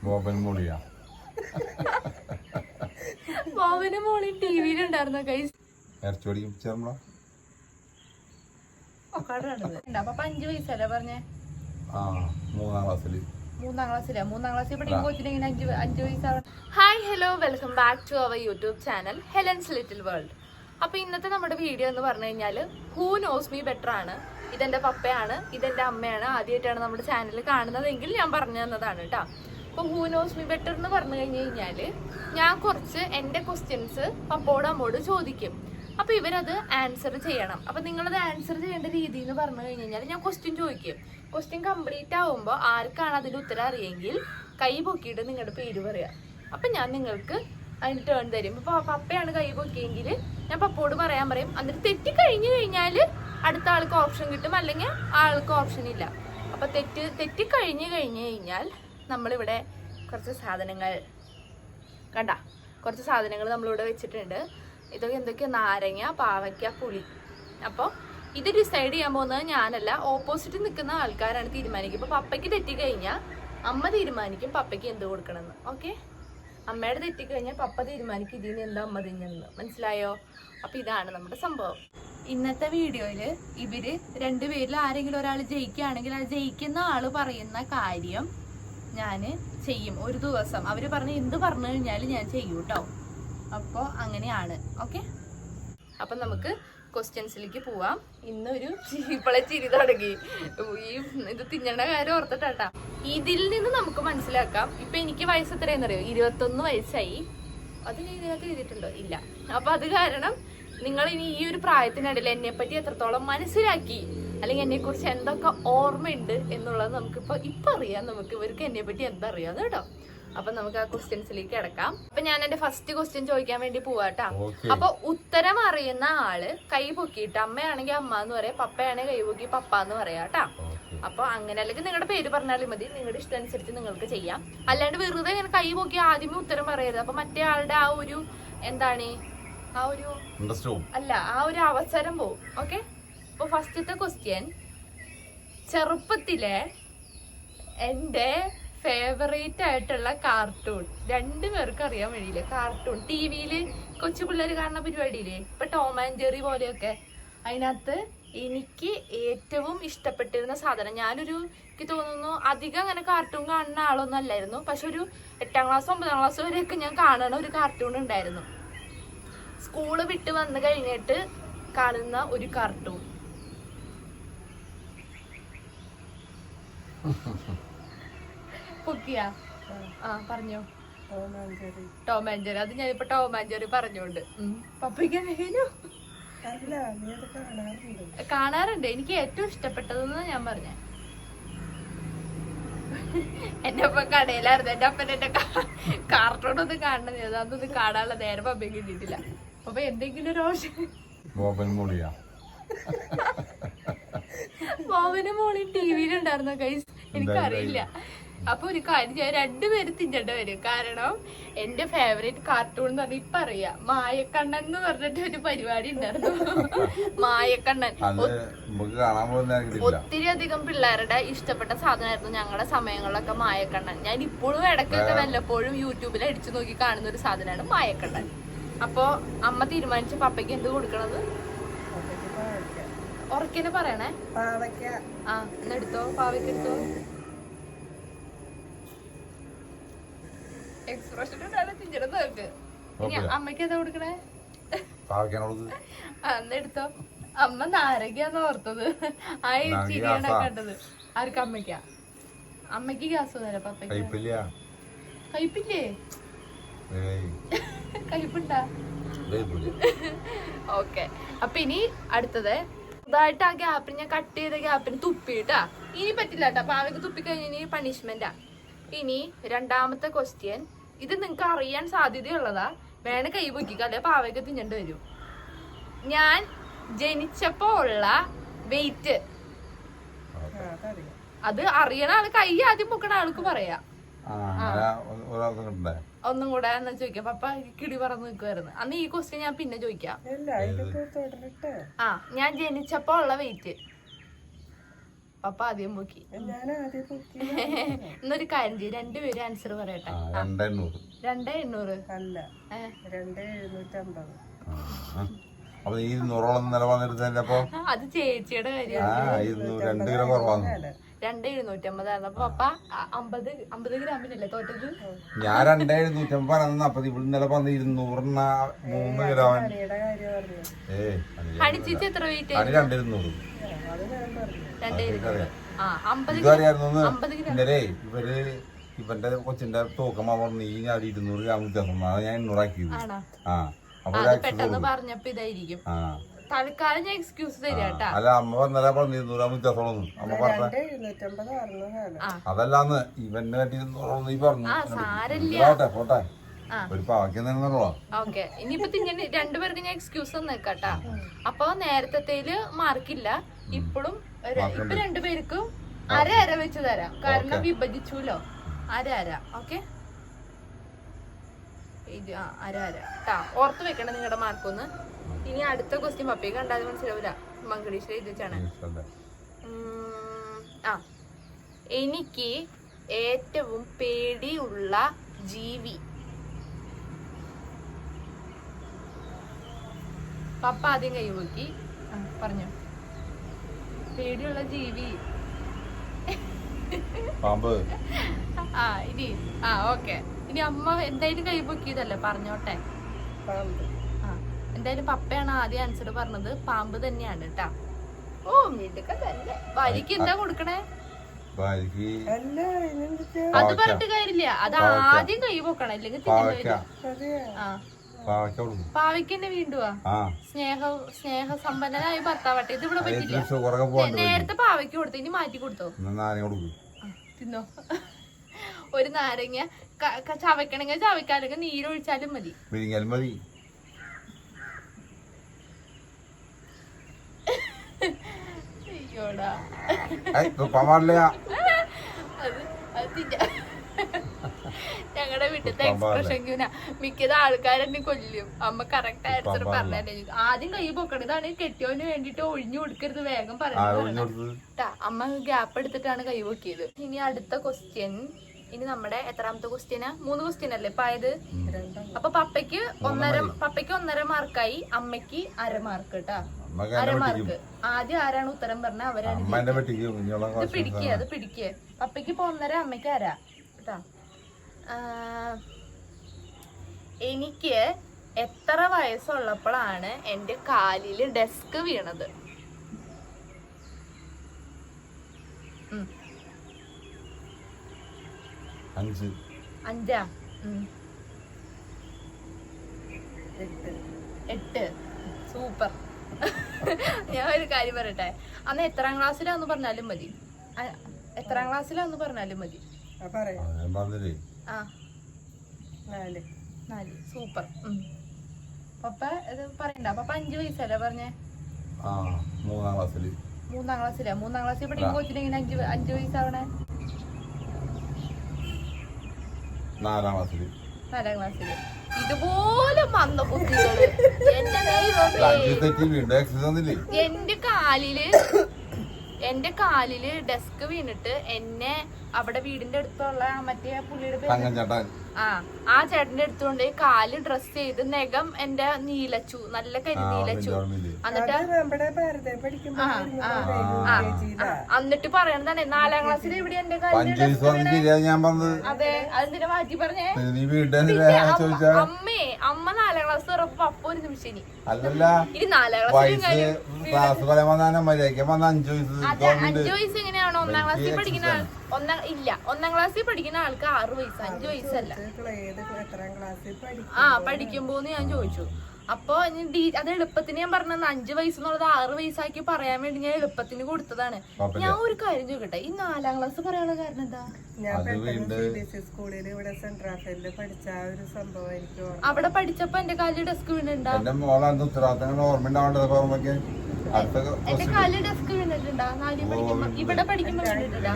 ബോബന് മോളി ടിവിയിലുണ്ടായിരുന്ന കൈസ് അപ്പൊ 5 വയസ്സല്ലേ പറഞ്ഞേ? 3ാം ക്ലാസ്സിൽ പഠിക്കുമ്പോൾ കൊച്ചിനെ 5 വയസ്സാവണം. Hi hello welcome back to our YouTube channel Helen's little world. അപ്പൊ ഇന്നത്തെ നമ്മുടെ വീഡിയോ എന്ന് പറഞ്ഞു കഴിഞ്ഞാല് ഹൂ നോസ് മീ ബെറ്റർ ആണ്. ഇതെന്റെ പപ്പയാണ്, ഇതെന്റെ അമ്മയാണ്. ആദ്യമായിട്ടാണ് നമ്മുടെ ചാനൽ കാണുന്നതെങ്കിൽ ഞാൻ പറഞ്ഞു തന്നതാണ് കേട്ടോ. അപ്പൊ ഹൂ നോസ് മീ ബെറ്റർ എന്ന് പറഞ്ഞു കഴിഞ്ഞാല് ഞാൻ കുറച്ച് എന്റെ ക്വസ്റ്റ്യൻസ് പപ്പോടും അമ്മോട് ചോദിക്കും. അപ്പൊ ഇവരത് ആൻസർ ചെയ്യണം. അപ്പൊ നിങ്ങളത് ആൻസർ ചെയ്യേണ്ട രീതി എന്ന് പറഞ്ഞു കഴിഞ്ഞാൽ ഞാൻ ക്വസ്റ്റ്യൻ ചോദിക്കും. ക്വസ്റ്റ്യൻ കംപ്ലീറ്റ് ആവുമ്പോൾ ആർക്കാണ് അതിന്റെ ഉത്തരം അറിയെങ്കിൽ കൈ പൊക്കിയിട്ട് നിങ്ങളുടെ പേര് പറയാം. അപ്പൊ ഞാൻ നിങ്ങൾക്ക് അതിന് ടേൺ തരും. ഇപ്പൊ പപ്പയാണ് കൈ പൊക്കിയെങ്കിൽ ഞാൻ പപ്പോട് പറയാൻ പറയും. എന്നിട്ട് തെറ്റി കഴിഞ്ഞു കഴിഞ്ഞാല് അടുത്ത ആൾക്ക് ഓപ്ഷൻ കിട്ടും, അല്ലെങ്കിൽ ആൾക്ക് ഓപ്ഷൻ ഇല്ല. അപ്പൊ തെറ്റി കഴിഞ്ഞാൽ നമ്മളിവിടെ കുറച്ച് സാധനങ്ങൾ കുറച്ച് സാധനങ്ങൾ നമ്മളിവിടെ വെച്ചിട്ടുണ്ട്. ഇതൊക്കെ എന്തൊക്കെയാ? നാരങ്ങ, പാവയ്ക്ക, പുളി. അപ്പോൾ ഇത് ഡിസൈഡ് ചെയ്യാൻ പോകുന്നത് ഞാനല്ല, ഓപ്പോസിറ്റ് നിൽക്കുന്ന ആൾക്കാരാണ് തീരുമാനിക്കുക. ഇപ്പൊ പപ്പയ്ക്ക് തെറ്റിക്കഴിഞ്ഞാൽ അമ്മ തീരുമാനിക്കും പപ്പയ്ക്ക് എന്ത് കൊടുക്കണമെന്ന്. ഓക്കെ, അമ്മയുടെ തെറ്റിക്കഴിഞ്ഞാൽ പപ്പ തീരുമാനിക്കും ഇതിന് എന്താ അമ്മ തിന്നെന്ന്. മനസ്സിലായോ? അപ്പൊ ഇതാണ് നമ്മുടെ സംഭവം. ഇന്നത്തെ വീഡിയോയില് ഇവര് രണ്ടുപേരിൽ ആരെങ്കിലും ഒരാൾ ജയിക്കുകയാണെങ്കിൽ ആ ജയിക്കുന്ന ആള് പറയുന്ന കാര്യം ഞാൻ ചെയ്യും. ഒരു ദിവസം അവര് പറഞ്ഞ് എന്ത് പറഞ്ഞു കഴിഞ്ഞാലും ഞാൻ ചെയ്യും കേട്ടോ. അപ്പോൾ അങ്ങനെയാണ്. ഓക്കെ, അപ്പം നമുക്ക് ക്വസ്റ്റ്യൻസിലേക്ക് പോവാം. ഇന്നൊരു ഇപ്പോളെ ചിരി തുടങ്ങി. ഈ ഇത് തിന്നണ കാര്യം ഓർത്തിട്ടാ. ഇതിൽ നിന്ന് നമുക്ക് മനസ്സിലാക്കാം. ഇപ്പൊ എനിക്ക് വയസ്സ് എത്രയെന്നറിയോ? 21 വയസ്സായി. അത് ഞാൻ ഇതിനകത്ത് എഴുതിയിട്ടുണ്ടോ? ഇല്ല. അപ്പൊ അത് കാരണം നിങ്ങൾ ഇനി ഈ ഒരു പ്രായത്തിനിടയിൽ എന്നെ പറ്റി എത്രത്തോളം മനസ്സിലാക്കി, അല്ലെങ്കിൽ എന്നെ കുറിച്ച് എന്തൊക്കെ ഓർമ്മയുണ്ട് എന്നുള്ളത് നമുക്കിപ്പൊ അറിയാം. നമുക്ക് ഇവർക്ക് എന്നെ പറ്റി എന്താ അറിയാന്ന് കേട്ടോ. അപ്പൊ നമുക്ക് ആ ക്വസ്റ്റ്യൻസിലേക്ക് കിടക്കാം. അപ്പൊ ഞാൻ എന്റെ ഫസ്റ്റ് ക്വസ്റ്റ്യൻ ചോദിക്കാൻ വേണ്ടി പോവാട്ടാ. അപ്പൊ ഉത്തരം അറിയുന്ന ആള് കൈ പൊക്കിയിട്ട്, അമ്മയാണെങ്കിൽ അമ്മ എന്ന് പറയാം, പപ്പയാണെങ്കിൽ കൈ പൊക്കി പപ്പ എന്ന് പറയാട്ടാ. അപ്പൊ അങ്ങനെ, അല്ലെങ്കിൽ നിങ്ങളുടെ പേര് പറഞ്ഞാലും മതി. നിങ്ങളുടെ ഇഷ്ടം അനുസരിച്ച് നിങ്ങൾക്ക് ചെയ്യാം. അല്ലാണ്ട് വെറുതെ ഇങ്ങനെ കൈ പൊക്കി ആദ്യമേ ഉത്തരം പറയരുത്. അപ്പൊ മറ്റേ ആളുടെ ആ ഒരു എന്താണ് ആ ഒരു അവസരം പോവും. ഓക്കെ, അപ്പൊ ഫസ്റ്റത്തെ ക്വസ്റ്റ്യൻ, ചെറുപ്പത്തിലെ എന്റെ ഫേവറേറ്റ് ആയിട്ടുള്ള കാർട്ടൂൺ. 2 പേർക്ക് അറിയാൻ വേണ്ടിയില്ലേ? കാർട്ടൂൺ ടിവിയില് കൊച്ചു പിള്ളേര് കാണുന്ന പരിപാടിയില്ലേ, ഇപ്പൊ ടോം ആൻഡ് ജെറി പോലെയൊക്കെ. അതിനകത്ത് എനിക്ക് ഏറ്റവും ഇഷ്ടപ്പെട്ടിരുന്ന സാധനം, എനിക്ക് തോന്നുന്നു അധികം അങ്ങനെ കാർട്ടൂൺ കാണുന്ന ആളൊന്നും അല്ലായിരുന്നു. പക്ഷെ ഒരു 8ാം ക്ലാസ് 9ാം ക്ലാസ് വരെയൊക്കെ ഞാൻ കാണുന്ന ഒരു കാർട്ടൂൺ ഉണ്ടായിരുന്നു. സ്കൂള് വിട്ട് വന്നു കഴിഞ്ഞിട്ട് കാണുന്ന ഒരു കാർട്ടൂൺ. പൊക്കിയാ? പറഞ്ഞോ. Tom and Jerry. അത് ഞാനിപ്പോ ടോം ആൻഡ് ജെറി പറഞ്ഞോണ്ട് പപ്പയ്ക്ക് കാണാറുണ്ട്. എനിക്ക് ഏറ്റവും ഇഷ്ടപ്പെട്ടതെന്ന് ഞാൻ പറഞ്ഞ, എന്റെ അപ്പ കടയിലായിരുന്നു. എന്റെ അപ്പൻ എന്റെ കാർട്ടൂണൊന്നും കാണുന്നത്, അതൊന്നും കാണാനുള്ള നേരം പപ്പയ്ക്ക് കിട്ടിയിട്ടില്ല. അപ്പൊ എന്തെങ്കിലും ഒരു ഓപ്ഷൻ. ബോബന് മോളി ടിവിയിലുണ്ടായിരുന്ന കൈസ് എനിക്കറിയില്ല. അപ്പൊ ഒരു കാര്യം, 2 പേര് തിന്നേണ്ടി വരും. കാരണം എന്റെ ഫേവറേറ്റ് കാർട്ടൂൺ എന്ന് പറഞ്ഞാൽ ഇപ്പൊ അറിയാം, മായക്കണ്ണൻ എന്ന് പറഞ്ഞിട്ട് ഒരു പരിപാടി ഉണ്ടായിരുന്നു. മായക്കണ്ണൻ ഒത്തിരി അധികം പിള്ളേരുടെ ഇഷ്ടപ്പെട്ട സാധനമായിരുന്നു ഞങ്ങളുടെ സമയങ്ങളിലൊക്കെ മായക്കണ്ണൻ. ഞാൻ ഇപ്പോഴും ഇടയ്ക്കൊക്കെ വല്ലപ്പോഴും യൂട്യൂബിൽ അടിച്ചു നോക്കി കാണുന്ന ഒരു സാധനമാണ് മായക്കണ്ണൻ. അപ്പൊ അമ്മ തീരുമാനിച്ച പപ്പയ്ക്ക് എന്ത് കൊടുക്കണത്? ഉറക്കനെ പറയണേ. എന്നെടുത്തോ, പാവയ്ക്ക് എടുത്തോ. എക്സ്പ്രഷൻ തിഞ്ചിടക്ക്. ഇനി അമ്മയ്ക്ക് എന്താ കൊടുക്കണേ? എന്നെടുത്തോ. അമ്മ നാരങ്ങാന്ന് ഓർത്തത്. ആ ചിരിയാണ് കണ്ടത്. ആർക്ക്? അമ്മയ്ക്കാ? അമ്മയ്ക്ക് ഗ്യാസ് വന്നല്ലേ പപ്പയ്ക്ക്? കയ്പില്ലേ? കയ്പുണ്ടാ? ഓക്കെ, അപ്പൊ ഇനി അടുത്തത് ഇതായിട്ട് ആ ഗ്യാപ്പിന്, ഞാൻ കട്ട് ചെയ്ത ഗ്യാപ്പിന് തുപ്പിട്ടാ. ഇനി പറ്റില്ല കേട്ടാ, പാവയ്ക്ക് തുപ്പിക്കഴിഞ്ഞ ഇനി പണിഷ്മെന്റാ. ഇനി 2ാമത്തെ ക്വസ്റ്റ്യൻ, ഇത് നിങ്ങക്ക് അറിയാൻ സാധ്യതയുള്ളതാ. വേണ കൈ പൊക്കിക്ക, അല്ലെ പാവയ്ക്ക് തിന്നേണ്ടി വരും. ഞാൻ ജനിച്ചപ്പോ ഉള്ള വെയിറ്റ്. അത് അറിയണ ആള് കൈ ആദ്യം പൊക്കണ ആൾക്ക് പറയാ. ഒന്നും കൂടെ എന്നാ ചോദിക്കാം. പപ്പ കിടി പറന്ന് നിൽക്കുവായിരുന്നു. അന്ന് ഈ ക്വസ്റ്റ്യൻ ഞാൻ പിന്നെ ചോദിക്കാം. ഞാൻ ജനിച്ചപ്പോ ഉള്ള വെയിറ്റ്. പപ്പ ആദ്യം പൊക്കി. ഞാൻ ആദ്യം പൊക്കി. എന്നൊരു കാര്യം ചെയ്യും, രണ്ടുപേരും ആൻസർ പറയട്ടെ. 2800 അല്ല 2750. അപ്പൊ ഈ 200 നില വന്നിരുന്നല്ലേ? അപ്പൊ അത് ചേച്ചിയുടെ കാര്യം. 2 കിലോ കുറവാണ്. 2750 അപ്പൊ പപ്പ 50 ഗ്രാമിനല്ലേ തോറ്റത്? ഞാൻ 2750 പറഞ്ഞ. അപ്പൊ ഇവിടെ നില പറഞ്ഞ 200 3 കിലോ. ഹണിച്ചിച്ച് എത്ര വെയിറ്റ്? 200. ഇന്നലെ ഇവന്റെ കൊച്ചിന്റെ തൂക്കമാ പറഞ്ഞു ഈ ഞാൻ 200 ഗ്രാം വ്യത്യാസം. അതാണ് ഞാൻ 800 ആക്കിയത്. അപ്പൊ പെട്ടെന്ന് പറഞ്ഞപ്പോ ഇതായിരിക്കും. തൽക്കാലം ഞാൻ എക്സ്ക്യൂസ് തരാട്ടാ. അല്ല അമ്മ പറഞ്ഞാ പറഞ്ഞു 200 ഗ്രാം വ്യത്യാസമുള്ളൂ. അമ്മ പറഞ്ഞ അതല്ലാന്ന് ഇവന്റെ പറ്റി 200 നീ പറഞ്ഞു. പോട്ടെ ഒരു പാവയ്ക്കുന്നുള്ളൂ. ഓക്കെ, ഇനിയിപ്പോ ഇങ്ങനെ രണ്ടുപേർക്ക് ഞാൻ എക്സ്ക്യൂസ് തന്നേക്കാട്ടാ. അപ്പൊ നേരത്തേല് മാർക്കില്ല. ഇപ്പൊ രണ്ടുപേർക്കും അര വെച്ച് തരാം, കാരണം വിഭജിച്ചുല്ലോ. അര. ഓക്കെ, ഇത് അര ട്ടാ. ഓർത്ത് വെക്കണം നിങ്ങളുടെ മാർക്കൊന്ന്. ഇനി അടുത്ത ക്വസ്റ്റ്യൻ പപ്പയെ കണ്ടാൽ മനസ്സിലാവൂല. മംഗളീശ്വര എഴുതിച്ചാണ്. എനിക്ക് ഏറ്റവും പേടിയുള്ള ജീവി. പപ്പ ആദ്യം കൈ പൊക്കി പറഞ്ഞു. പേടിയുള്ള ജീവി പാമ്പ്. ഇനി ഓക്കെ. ഇനി അമ്മ എന്തായാലും കൈ പൊക്കിയതല്ലേ, പറഞ്ഞോട്ടെ. എന്തായാലും പപ്പയാണ് ആദ്യം ആൻസർ പറഞ്ഞത്. പാമ്പ് തന്നെയാണ് കേട്ടാ. ഓ മിടുക്ക തന്നെ. വരിക്ക് എന്താ കൊടുക്കണേ? അത് പറഞ്ഞിട്ട് കാര്യമില്ല, അത് ആദ്യം കൈ പൊക്കണം, ഇല്ലെങ്കിൽ പാവയ്ക്കന്നെ വീണ്ടുവാ. സ്നേഹസമ്പന്നനായ ഭർത്താവട്ടെ. ഇത് ഇവിടെ പറ്റില്ല. നേരത്തെ പാവയ്ക്ക് കൊടുത്തു, ഇനി മാറ്റി കൊടുത്തോ? തിന്നോ. ഒരു നാരങ്ങ ചവയ്ക്കണെങ്കിൽ ചവയ്ക്കാല്ലെങ്കിൽ നീരൊഴിച്ചാലും മതി. അയ്യോടാ, ഞങ്ങളുടെ വീട്ടിലത്തെ എക്സ്പ്രഷൻ മിക്കത് ആൾക്കാരെന്നെ കൊല്ലും. അമ്മ കറക്റ്റ് ആൻസർ പറഞ്ഞേ. ആദ്യം കൈ പൊക്കണം. ഇതാണ് കെട്ടിയോന് വേണ്ടിട്ട് ഒഴിഞ്ഞു കൊടുക്കരുത്, വേഗം പറയുന്നത്. അമ്മ ഗ്യാപ്പ് എടുത്തിട്ടാണ് കൈ പൊക്കിയത്. ഇനി അടുത്ത ക്വസ്റ്റ്യൻ. ഇനി നമ്മുടെ എത്രാമത്തെ ക്വസ്റ്റ്യനാ? 3 ക്വസ്റ്റ്യൻ അല്ലേ ഇപ്പൊ ആയത്? അപ്പൊ പപ്പയ്ക്ക് 1.5 മാർക്കായി, അമ്മയ്ക്ക് 1/2 മാർക്ക് കേട്ടാ. 1/2 മാർക്ക്. ആദ്യം ആരാണ് ഉത്തരം പറഞ്ഞ അവരാണ്. ഇത് പിടിക്കുക. പപ്പയ്ക്ക് ഇപ്പൊ 1.5, അമ്മയ്ക്ക് 1/2 കേട്ടാ. എനിക്ക് എത്ര വയസ്സുള്ളപ്പോഴാണ് എന്റെ കാലില് ഡെസ്ക് വീണത്? 5. 8. സൂപ്പർ. ഞാൻ ഒരു കാര്യം പറയട്ടെ, അന്ന് എത്രാം ക്ലാസ്സിലാന്ന് പറഞ്ഞാലും മതി. എത്രാം ക്ലാസ്സിലാന്ന് പറഞ്ഞാലും മതി. 4. സൂപ്പർ. പപ്പ ഇത് പറയണ്ട. പപ്പ 5 വയസ്സല്ലേ പറഞ്ഞേ? 3-ാം ക്ലാസ്സിലാ. 3-ാം ക്ലാസ്സിൽ പഠിക്കുമ്പോ കൊച്ചിന് ഇങ്ങനെ 5 വയസ്സാവണേ? 4-ാം ക്ലാസ്സില്. 4-ാം ക്ലാസ്സില്. ഇതുപോലെ വന്ന കുട്ടികള് എന്റെ കാലില് ഡെസ്ക് വീണിട്ട് എന്നെ അവിടെ വീടിന്റെ അടുത്തുള്ള മറ്റേ പുള്ളിയുടെ പേര് ആ ചേട്ടന്റെ അടുത്തുകൊണ്ട് കാല് ഡ്രസ് ചെയ്ത് നഖം എന്റെ നീലച്ചു, നല്ല കരി നീലച്ചു. എന്നിട്ട് പറയണതാണ് 4-ാം ക്ലാസ്സിൽ ഇവിടെ എന്റെ അതെ. അതെന്തിനാ മാറ്റി പറഞ്ഞേ? അമ്മ 4-ാം ക്ലാസ് തുറപ്പോ പപ്പ ഒരു നിമിഷം ഇനി 4-ാം ക്ലാസ് 5 വയസ്സ് എങ്ങനെയാണോ 1-ാം ക്ലാസ്സിൽ പഠിക്കുന്ന ഇല്ല 1-ാം ക്ലാസ്സിൽ പഠിക്കുന്ന ആൾക്ക് 6 വയസ്സ്, 5 വയസ്സല്ല. പഠിക്കുമ്പോന്ന് ഞാൻ ചോദിച്ചു. അപ്പൊ അത് എളുപ്പത്തിന് ഞാൻ പറഞ്ഞത് 5 വയസ്സെന്നുള്ളത് 6 വയസ്സാക്കി പറയാൻ വേണ്ടി ഞാൻ എളുപ്പത്തിന് കൊടുത്തതാണ്. ഞാൻ ഒരു കാര്യം ചോദിക്കട്ടെ, ഈ 4-ാം ക്ലാസ് പറയാനുള്ള കാരണം എന്താ? അവിടെ പഠിച്ചപ്പോ എന്റെ കാലിൽ ഡെസ്ക് വീണുണ്ടാവും. അടുത്ത എന്റെ കാല് ഡെസ്ക് വീണിട്ടുണ്ടാ 4 പഠിക്കുമ്പോ ഇവിടെ പഠിക്കുമ്പോ വീണിട്ടുണ്ടാ.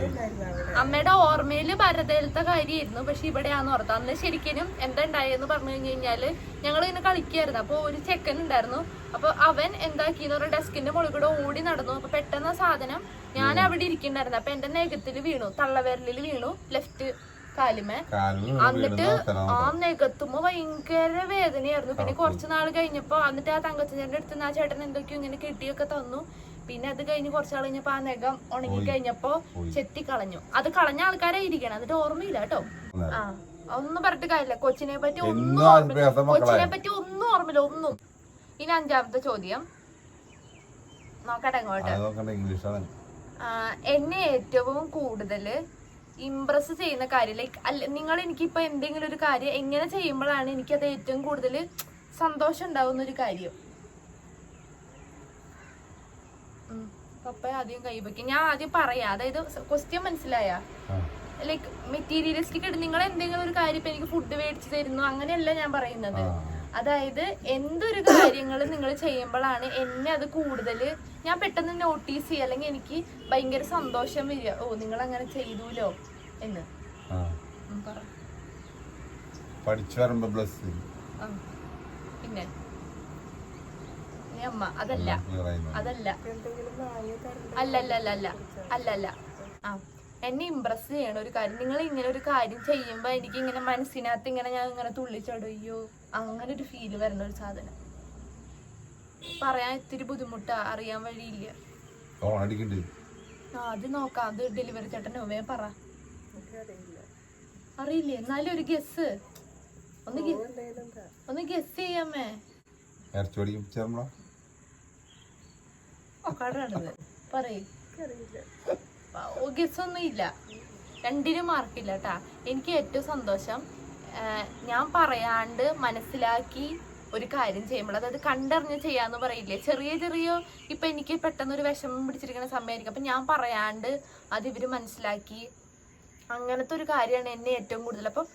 അമ്മയുടെ ഓർമ്മയില് ഭരതയിലത്തെ കാര്യമായിരുന്നു, പക്ഷെ ഇവിടെയാന്ന് ഓർത്ത. അന്ന് ശരിക്കും എന്താ ഉണ്ടായെന്ന് പറഞ്ഞു കഴിഞ്ഞാല് ഞങ്ങൾ ഇങ്ങനെ കളിക്കായിരുന്നു. അപ്പൊ ഒരു ചെക്കൻ ഉണ്ടായിരുന്നു. അപ്പൊ അവൻ എന്താക്കിന്ന് പറഞ്ഞ ഡെസ്കിന്റെ മുകളിൽ കൂടെ ഓടി നടന്നു. അപ്പൊ പെട്ടെന്ന് ആ സാധനം ഞാൻ അവിടെ ഇരിക്കണ്ടായിരുന്നു. അപ്പൊ എന്റെ നെഗത്തില് വീണു, തള്ളവിരലില് വീണു, ലെഫ്റ്റ് കാലുമേ. എന്നിട്ട് ആ നെഗത്തുമ്പോ ഭയങ്കര വേദനയായിരുന്നു. പിന്നെ കുറച്ച് നാൾ കഴിഞ്ഞപ്പോ എന്നിട്ട് ആ തങ്കച്ചന്റെ അടുത്ത് ആ ചേട്ടൻ എന്തൊക്കെയോ ഇങ്ങനെ കെട്ടിയൊക്കെ തന്നു. പിന്നെ അത് കഴിഞ്ഞ് കുറച്ചാൾ കഴിഞ്ഞപ്പോ ആ നെഗം ഉണങ്ങി കഴിഞ്ഞപ്പോ ചെത്തി കളഞ്ഞു. അത് കളഞ്ഞ ആൾക്കാരെ ഇരിക്കണം, എന്നിട്ട് ഓർമ്മയില്ല കേട്ടോ. ആ ഒന്നും പറഞ്ഞിട്ട് കാര്യമില്ല. കൊച്ചിനെ പറ്റി ഒന്നും ഓർമ്മയില്ല ഒന്നും. ഇനി 5ാമത്തെ ചോദ്യം നോക്കട്ടെ അങ്ങോട്ട്. എന്നെ ഏറ്റവും കൂടുതൽ ഇംപ്രസ് ചെയ്യുന്ന കാര്യം, ലൈക്ക് അല്ല നിങ്ങൾ എനിക്കിപ്പോ എന്തെങ്കിലും ഒരു കാര്യം എങ്ങനെ ചെയ്യുമ്പോഴാണ് എനിക്കത് ഏറ്റവും കൂടുതൽ സന്തോഷം ഉണ്ടാവുന്ന ഒരു കാര്യം? പപ്പ ആദ്യം കൈവയ്ക്കും, ഞാൻ ആദ്യം പറയാം. അതായത് ക്വസ്റ്റ്യൻ മനസ്സിലായ? ലൈക്ക് മെറ്റീരിയലിസ്റ്റിക് ആയിട്ട് നിങ്ങൾ എന്തെങ്കിലും ഒരു കാര്യം ഇപ്പൊ എനിക്ക് ഫുഡ് മേടിച്ചു തരുന്നു അങ്ങനെയല്ല ഞാൻ പറയുന്നത്. അതായത് എന്തൊരു കാര്യങ്ങൾ നിങ്ങൾ ചെയ്യുമ്പോഴാണ് എന്നെ അത് കൂടുതൽ ഞാൻ പെട്ടെന്ന് നോട്ടീസ് ചെയ്യുക, അല്ലെങ്കിൽ എനിക്ക് ഭയങ്കര സന്തോഷം വരിക. ഓ നിങ്ങൾ അങ്ങനെ ചെയ്തൂലോ എന്ന്. പിന്നെ അമ്മ അതല്ല അതല്ല അല്ലല്ല അല്ലല്ല ആ എന്നെ ഇംപ്രസ് ചെയ്യണ ഒരു കാര്യം, നിങ്ങൾ ഇങ്ങനെ ഒരു കാര്യം ചെയ്യുമ്പോ എനിക്ക് ഇങ്ങനെ മനസ്സിനകത്ത് ഇങ്ങനെ ഞാൻ ഇങ്ങനെ തുള്ളിച്ചാടും. അയ്യോ അങ്ങനെ ഒരു ഫീല് വരുന്ന ഒരു സാധനം. പറയാൻ ഇത്തിരി ബുദ്ധിമുട്ടാ, അറിയാൻ വഴിയില്ല. അത് നോക്കാം, അത് ഡെലിവറി ചേട്ടൻ ഉമ്മയെ പറ. അറിയില്ലേ? എന്നാലും ഒരു ഗസ് ഒന്ന് ഗസ് ചെയ്യാമേ. പറയ്. ഗസ് ഒന്നും ഇല്ല, 2നും മാർക്കില്ല കേട്ടാ. എനിക്ക് ഏറ്റവും സന്തോഷം ഞാൻ പറയാണ്ട് മനസ്സിലാക്കി ഒരു കാര്യം ചെയ്യുമ്പോൾ, അതായത് കണ്ടറിഞ്ഞ് ചെയ്യാന്ന് പറയില്ലേ, ചെറിയ ചെറിയ ഇപ്പൊ എനിക്ക് പെട്ടെന്ന് ഒരു വിഷമം പിടിച്ചിരിക്കുന്ന സമയമായിരിക്കും, അപ്പൊ ഞാൻ പറയാണ്ട് അത് ഇവര് മനസ്സിലാക്കി, അങ്ങനത്തെ ഒരു കാര്യമാണ് എന്നെ ഏറ്റവും കൂടുതൽ. അപ്പം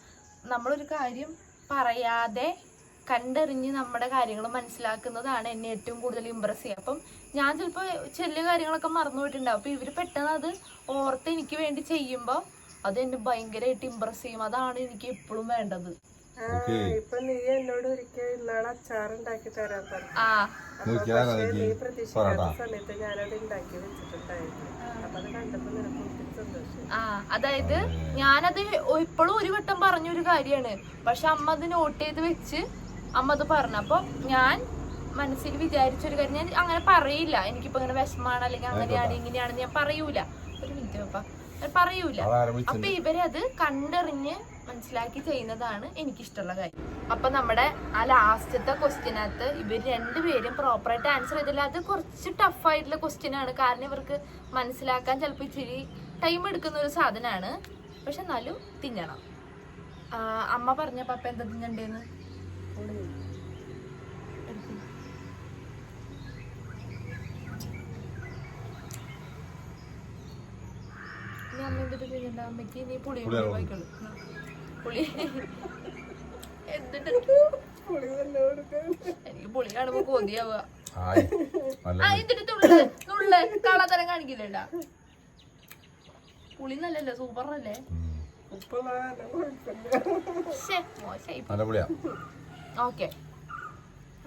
നമ്മളൊരു കാര്യം പറയാതെ കണ്ടറിഞ്ഞ് നമ്മുടെ കാര്യങ്ങൾ മനസ്സിലാക്കുന്നതാണ് എന്നെ ഏറ്റവും കൂടുതൽ ഇമ്പ്രസ് ചെയ്യുക. അപ്പം ഞാൻ ചിലപ്പോൾ ചെറിയ കാര്യങ്ങളൊക്കെ മറന്നു പോയിട്ടുണ്ടാവും. അപ്പൊ ഇവര് പെട്ടെന്ന് അത് ഓർത്ത് എനിക്ക് വേണ്ടി ചെയ്യുമ്പോ അത് എന്നെ ഭയങ്കരമായിട്ട് ഇമ്പ്രസ് ചെയ്യും. അതാണ് എനിക്ക് എപ്പോഴും വേണ്ടത്. ഇപ്പൊ നീ എന്നോട് ഒരിക്കൽ ഇന്നാളെ അച്ചാറുണ്ടാക്കി തരാൻ പറഞ്ഞു. നീ പ്രതീക്ഷിക്കാത്ത സമയത്ത് ഞാനത് ഉണ്ടാക്കി വെച്ചിട്ടുണ്ടായിരുന്നു. അപ്പൊ അത് കണ്ടപ്പോ നിനക്ക് ഒത്തിരി സന്തോഷം. അതായത് ഞാനത് ഇപ്പോഴും ഒരു വട്ടം പറഞ്ഞൊരു കാര്യമാണ്, പക്ഷെ അമ്മ അത് നോട്ട് ചെയ്ത് വെച്ച് അമ്മ അത് പറഞ്ഞു. അപ്പൊ ഞാൻ മനസ്സിൽ വിചാരിച്ചൊരു കാര്യം ഞാൻ അങ്ങനെ പറയില്ല. എനിക്കിപ്പോ ഇങ്ങനെ വിഷമാണ് അല്ലെങ്കിൽ അങ്ങനെയാണ് ഇങ്ങനെയാണെന്ന് ഞാൻ പറയൂല. ഒരു മിനിറ്റ് പപ്പ പറയൂല. അപ്പൊ ഇവരത് കണ്ടറിഞ്ഞ് മനസ്സിലാക്കി ചെയ്യുന്നതാണ് എനിക്കിഷ്ടമുള്ള കാര്യം. അപ്പൊ നമ്മുടെ ആ ലാസ്റ്റത്തെ ക്വസ്റ്റ്യനകത്ത് ഇവർ 2 പേരും പ്രോപ്പറായിട്ട് ആൻസർ ചെയ്തില്ല. അത് കുറച്ച് ടഫായിട്ടുള്ള ക്വസ്റ്റ്യൻ ആണ്, കാരണം ഇവർക്ക് മനസ്സിലാക്കാൻ ചിലപ്പോൾ ഇച്ചിരി ടൈം എടുക്കുന്ന ഒരു സാധനമാണ്. പക്ഷെ എന്നാലും തിന്നണം. അമ്മ പറഞ്ഞ പപ്പ എന്താ തിന്നണ്ടേന്ന്? അമ്മ എന്തിട്ട് തിന്നണ്ട? അമ്മയ്ക്ക് നീ പുളി വായിക്കുള്ളൂ. പുളി എന്നിട്ട് എനിക്ക് പുളി കാണുമ്പോ കൊതിയാവുക. ഇതിന്റെ നുള്ള് കളതരം കാണിക്കില്ലണ്ടാ. പുളി നല്ലല്ലേ, സൂപ്പറല്ലേ? ഓക്കെ